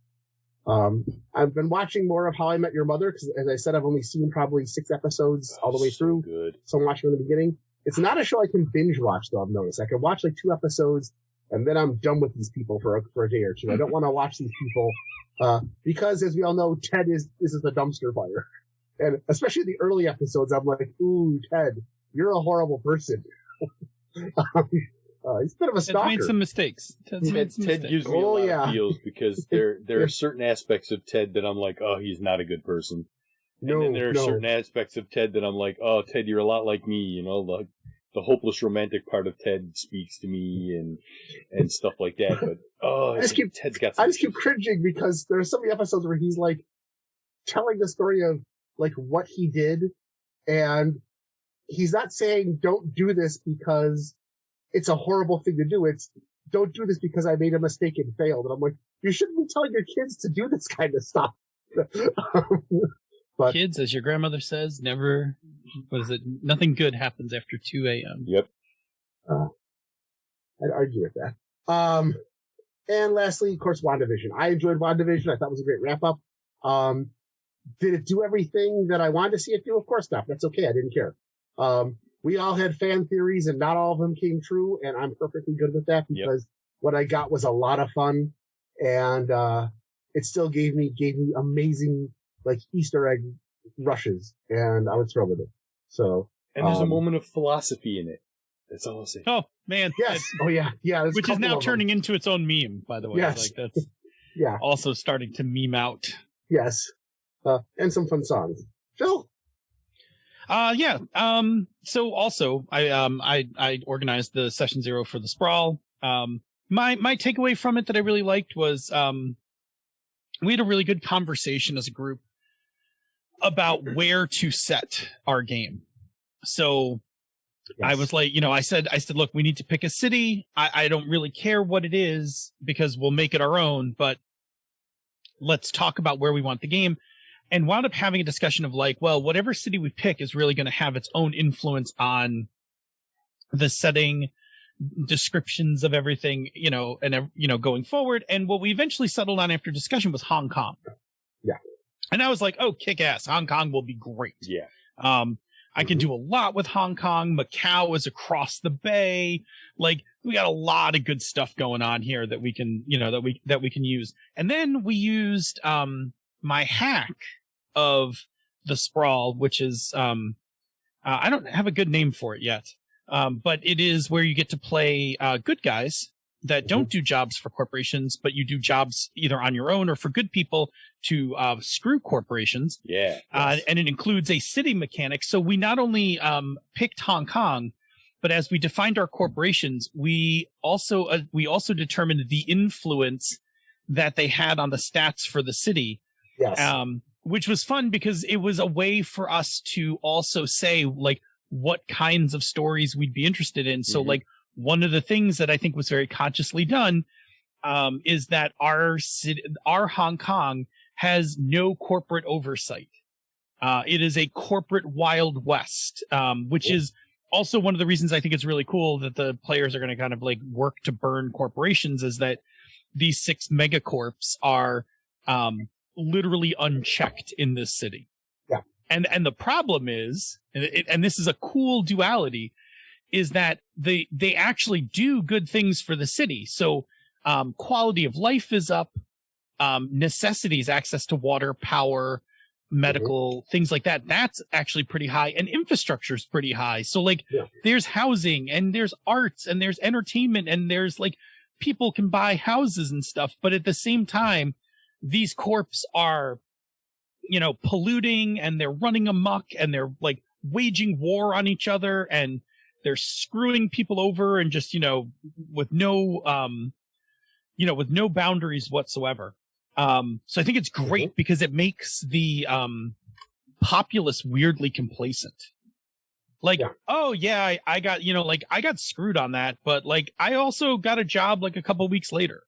I've been watching more of How I Met Your Mother because, as I said, I've only seen probably 6 episodes all the way through. Good. So I'm watching from the beginning. It's not a show I can binge watch, though. I've noticed I can watch like 2 episodes and then I'm done with these people for a day or two. I don't want to watch these people because, as we all know, Ted this is a dumpster fire, and especially the early episodes, I'm like, ooh, Ted, you're a horrible person. He's a bit of a stalker. Ted's made some mistakes. Ted gives me a lot of feels because there are certain aspects of Ted that I'm like, oh, he's not a good person. And then there are certain aspects of Ted that I'm like, oh, Ted, you're a lot like me, you know, like the hopeless romantic part of Ted speaks to me and stuff like that. But Ted's got some I just keep cringing because there are so many episodes where he's like telling the story of like what he did, and he's not saying don't do this because it's a horrible thing to do. It's don't do this because I made a mistake and failed. And I'm like, you shouldn't be telling your kids to do this kind of stuff. But kids, as your grandmother says, never, nothing good happens after 2 a.m. Yep. I'd argue with that. And lastly, of course, WandaVision. I enjoyed WandaVision. I thought it was a great wrap-up. Did it do everything that I wanted to see it do? Of course not. That's okay. I didn't care. We all had fan theories, and not all of them came true, and I'm perfectly good with that because what I got was a lot of fun, and it still gave me amazing like Easter egg rushes, and I was thrilled with it. So, and there's a moment of philosophy in it. That's all I'll say. Oh man, yes, oh yeah. Which is now turning into its own meme, by the way. Yes, like that's also starting to meme out. Yes, and some fun songs. Phil. So also, I organized the Session 0 for the Sprawl. My takeaway from it that I really liked was we had a really good conversation as a group about where to set our game. So I was like, I said, look, we need to pick a city. I don't really care what it is because we'll make it our own, but let's talk about where we want the game. And wound up having a discussion of like, well, whatever city we pick is really going to have its own influence on the setting, descriptions of everything, going forward. And what we eventually settled on after discussion was Hong Kong. Yeah. And I was like, oh, kick ass. Hong Kong will be great. Yeah. I can do a lot with Hong Kong. Macau is across the bay. Like we got a lot of good stuff going on here that we can, that we can use. And then we used, my hack of the Sprawl, which is, I don't have a good name for it yet. But it is where you get to play, good guys that don't do jobs for corporations, but you do jobs either on your own or for good people to, screw corporations. Yeah. And it includes a city mechanic. So we not only, picked Hong Kong, but as we defined our corporations, we also determined the influence that they had on the stats for the city. Yes. which was fun because it was a way for us to also say like what kinds of stories we'd be interested in. So like one of the things that I think was very consciously done is that our Hong Kong has no corporate oversight. It is a corporate Wild West, which is also one of the reasons I think it's really cool that the players are going to kind of like work to burn corporations, is that these 6 megacorps are literally unchecked in this city. Yeah. And the problem is, and this is a cool duality, is that they actually do good things for the city. So quality of life is up, necessities, access to water, power, medical, things like that, that's actually pretty high, and infrastructure is pretty high. So like there's housing and there's arts and there's entertainment and there's like people can buy houses and stuff. But at the same time, these corps are, you know, polluting and they're running amok and they're like waging war on each other and they're screwing people over and just, you know, with no boundaries whatsoever. So I think it's great because it makes the populace weirdly complacent. Like, oh yeah, I got, you know, like I got screwed on that, but like I also got a job like a couple weeks later.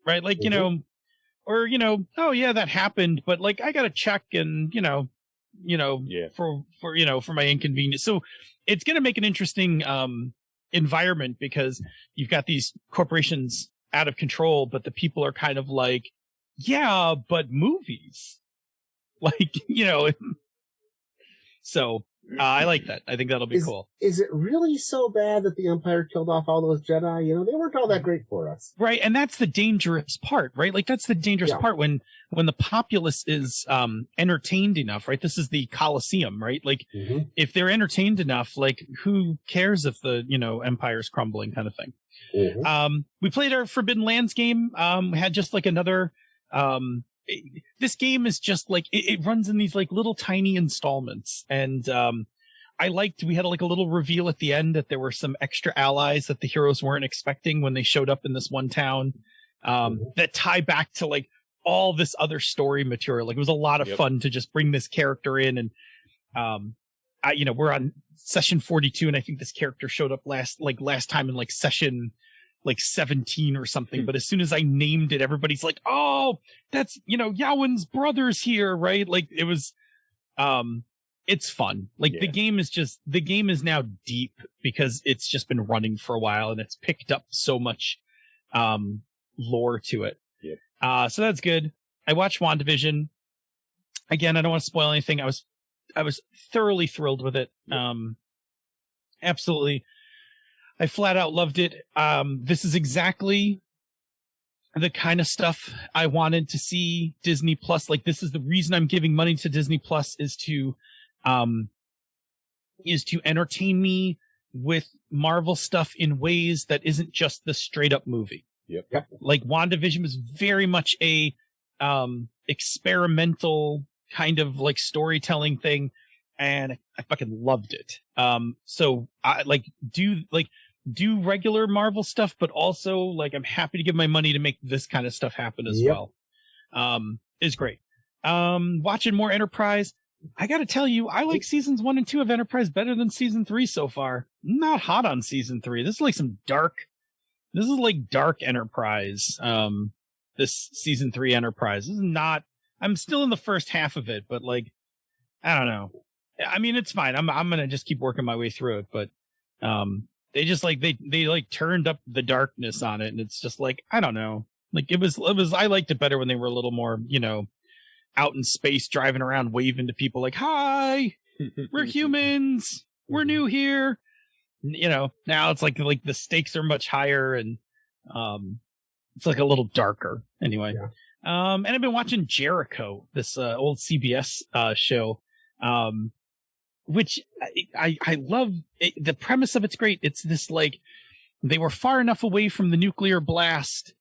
Right? Like, you know, or, you know, oh yeah, that happened, but like I got a check and, for my inconvenience. So it's going to make an interesting environment because you've got these corporations out of control, but the people are kind of like, yeah, but movies, like, you know. So I like that. I think that'll be cool. Is it really so bad that the Empire killed off all those Jedi? You know, they weren't all that great for us, right? And that's the dangerous part, right? Like that's the dangerous part when the populace is entertained enough, right? This is the Colosseum, right? Like if they're entertained enough, like who cares if the, you know, Empire's crumbling, kind of thing. We played our Forbidden Lands game. We had just like another this game is just like it runs in these like little tiny installments, and we had like a little reveal at the end that there were some extra allies that the heroes weren't expecting when they showed up in this one town, that tie back to like all this other story material. Like it was a lot of fun to just bring this character in, and we're on session 42, and I think this character showed up last time in like session like 17 or something. But as soon as I named it, everybody's like, oh, that's, you know, Yawen's brother's here, right? Like it was, it's fun. Like the game is now deep because it's just been running for a while and it's picked up so much lore to it. So that's good. I watched WandaVision. Again, I don't want to spoil anything. I was thoroughly thrilled with it. Absolutely. I flat out loved it. This is exactly the kind of stuff I wanted to see Disney Plus. Like this is the reason I'm giving money to Disney Plus is to entertain me with Marvel stuff in ways that isn't just the straight up movie. Like WandaVision was very much a experimental kind of like storytelling thing, and I fucking loved it. So I do regular Marvel stuff, but also like I'm happy to give my money to make this kind of stuff happen as well. Is great. Watching more Enterprise. I got to tell you, I like seasons 1 and 2 of Enterprise better than season 3 so far. I'm not hot on season 3. This is like dark Enterprise. This season 3 Enterprise. This is not, I'm still in the first half of it, but like, I don't know. I mean, it's fine. I'm going to just keep working my way through it, but, they just like, they like turned up the darkness on it. And it's just like, I don't know. Like it was, I liked it better when they were a little more, you know, out in space, driving around, waving to people like, hi, we're humans. We're new here. You know, now it's like the stakes are much higher and, it's like a little darker anyway. And I've been watching Jericho, this, old CBS, show, which I love. The premise of it's great. It's this like, they were far enough away from the nuclear blast,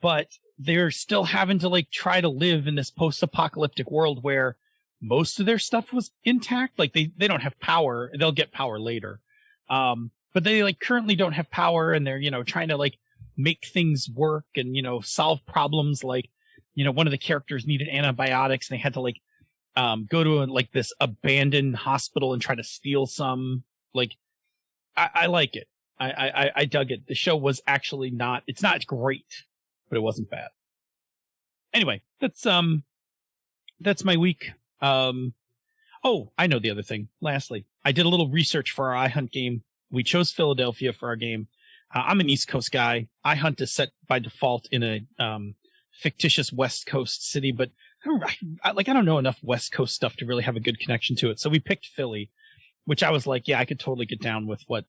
but they're still having to like try to live in this post-apocalyptic world where most of their stuff was intact. Like they don't have power. They'll get power later. But they like currently don't have power, and they're, you know, trying to like make things work and, you know, solve problems like one of the characters needed antibiotics and they had to like go to this abandoned hospital and try to steal some. Like, I like it. I dug it. The show was actually it's not great, but it wasn't bad. Anyway, that's my week. Oh, I know the other thing. Lastly, I did a little research for our iHunt game. We chose Philadelphia for our game. I'm an East Coast guy. iHunt is set by default in a fictitious West Coast city, but I don't know enough West Coast stuff to really have a good connection to it. So we picked Philly, which I was like, yeah, I could totally get down with what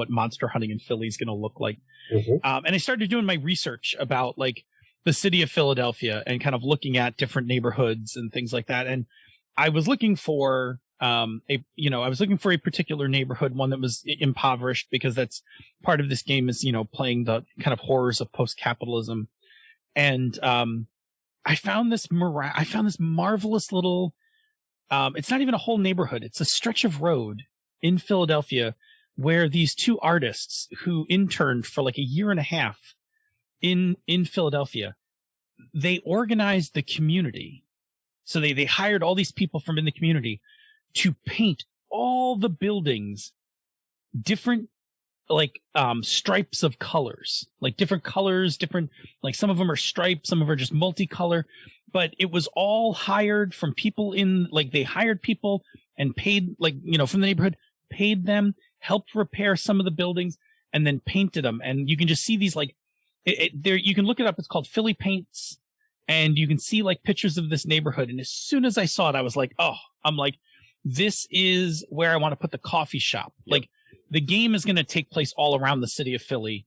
monster hunting in Philly is going to look like. Mm-hmm. And I started doing my research about like the city of Philadelphia and kind of looking at different neighborhoods and things like that. And I was looking for a particular neighborhood, one that was impoverished, because that's part of this game is, playing the kind of horrors of post-capitalism. And I found this marvelous little, it's not even a whole neighborhood. It's a stretch of road in Philadelphia where these two artists who interned for like a year and a half in Philadelphia, they organized the community. So they hired all these people from in the community to paint all the buildings different, like stripes of colors, like different colors, like some of them are stripes, some of them are just multicolor, but it was all hired from people they hired people and paid, from the neighborhood, paid them, helped repair some of the buildings, and then painted them. And you can just see these you can look it up. It's called Philly Paints, and you can see like pictures of this neighborhood. And as soon as I saw it, I was like, this is where I want to put the coffee shop. Yep. Like, the game is going to take place all around the city of Philly,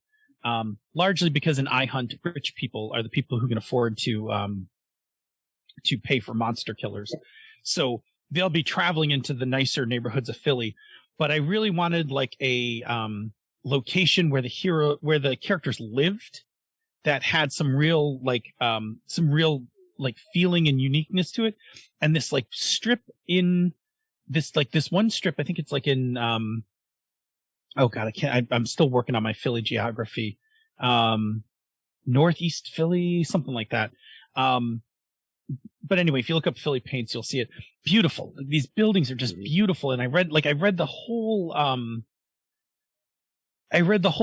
largely because in iHunt, rich people are the people who can afford to pay for monster killers. So they'll be traveling into the nicer neighborhoods of Philly. But I really wanted like a location where the characters lived that had some real feeling and uniqueness to it. And this like strip in this one strip, I think it's like in oh god, I'm still working on my Philly geography. Northeast Philly, something like that. But anyway, if you look up Philly Paints, you'll see it. Beautiful. These buildings are just beautiful. And I read the whole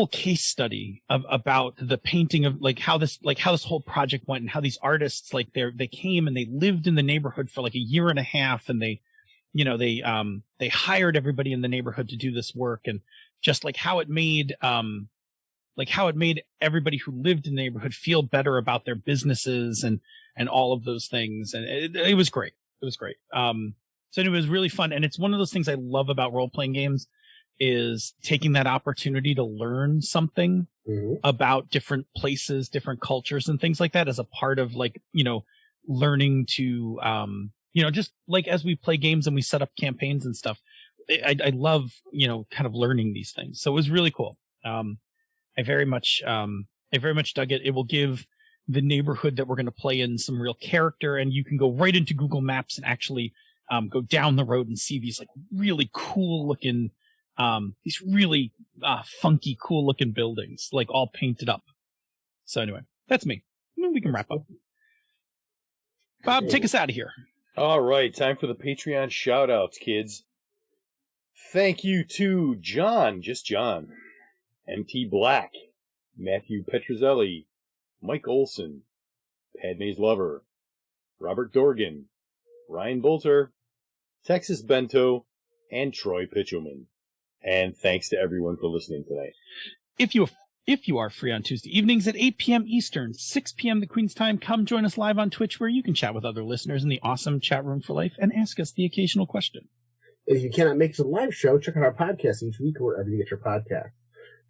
case study about the painting of how this whole project went, and how these artists, they came and they lived in the neighborhood for like a year and a half, and they hired everybody in the neighborhood to do this work, and just how it made everybody who lived in the neighborhood feel better about their businesses and all of those things. And it was great. It was great. So it was really fun. And it's one of those things I love about role-playing games, is taking that opportunity to learn something about different places, different cultures and things like that, as a part of learning to, just as we play games and we set up campaigns and stuff. I love, kind of learning these things. So it was really cool. I very much dug it. It will give the neighborhood that we're going to play in some real character, and you can go right into Google Maps and actually go down the road and see these really cool looking, these really funky, cool looking buildings, all painted up. So anyway, that's me. We can wrap up. Bob, take us out of here. All right, time for the Patreon shout-outs, kids. Thank you to John, just John, MT Black, Matthew Petrozelli, Mike Olson, Padme's Lover, Robert Dorgan, Ryan Bolter, Texas Bento, and Troy Pitchelman. And thanks to everyone for listening tonight. If you are free on Tuesday evenings at 8 p.m. Eastern, 6 p.m. the Queen's Time, come join us live on Twitch, where you can chat with other listeners in the awesome chat room for life and ask us the occasional question. If you cannot make it to the live show, check out our podcast each week wherever you get your podcast.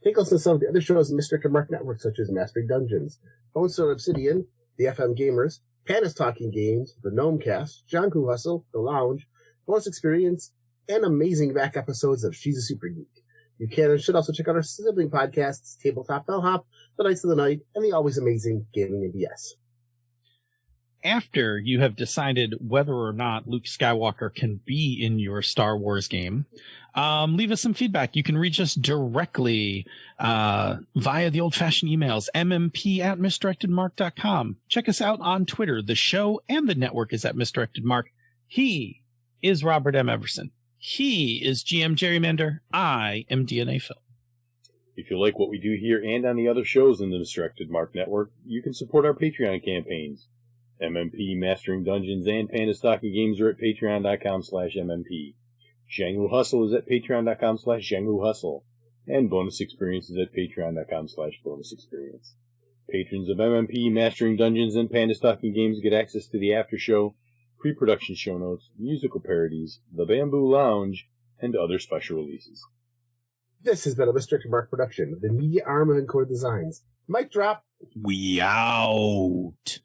Take a listen to some of the other shows in the Misdirected Mark Network, such as Mastering Dungeons, Bonestone Obsidian, The FM Gamers, Panda's Talking Games, The Gnomecast, John Who Hustle, The Lounge, Bonus Experience, and amazing back episodes of She's a Super Geek. You can and should also check out our sibling podcasts, Tabletop Bellhop, The Knights of the Night, and the always amazing Gaming and BS. after you have decided whether or not Luke Skywalker can be in your Star Wars game, leave us some feedback. You can reach us directly via the old-fashioned emails, mmp@misdirectedmark.com. Check us out on Twitter. The show and the network is at misdirectedmark. He is Robert M. Everson. He is GM Gerrymander. I am DNA Phil. If you like what we do here and on the other shows in the Misdirected Mark Network, you can support our Patreon campaigns. MMP, Mastering Dungeons, and Panda Stocking Games are at patreon.com/MMP. Zhangwu Hustle is at patreon.com/Zhangwu Hustle. And Bonus Experience is at patreon.com/Bonus Experience. Patrons of MMP, Mastering Dungeons, and Panda Stocking Games get access to the after show, pre-production show notes, musical parodies, the Bamboo Lounge, and other special releases. This has been a Misdirected Mark production, the media arm of Encoded Designs. Mic drop. We out.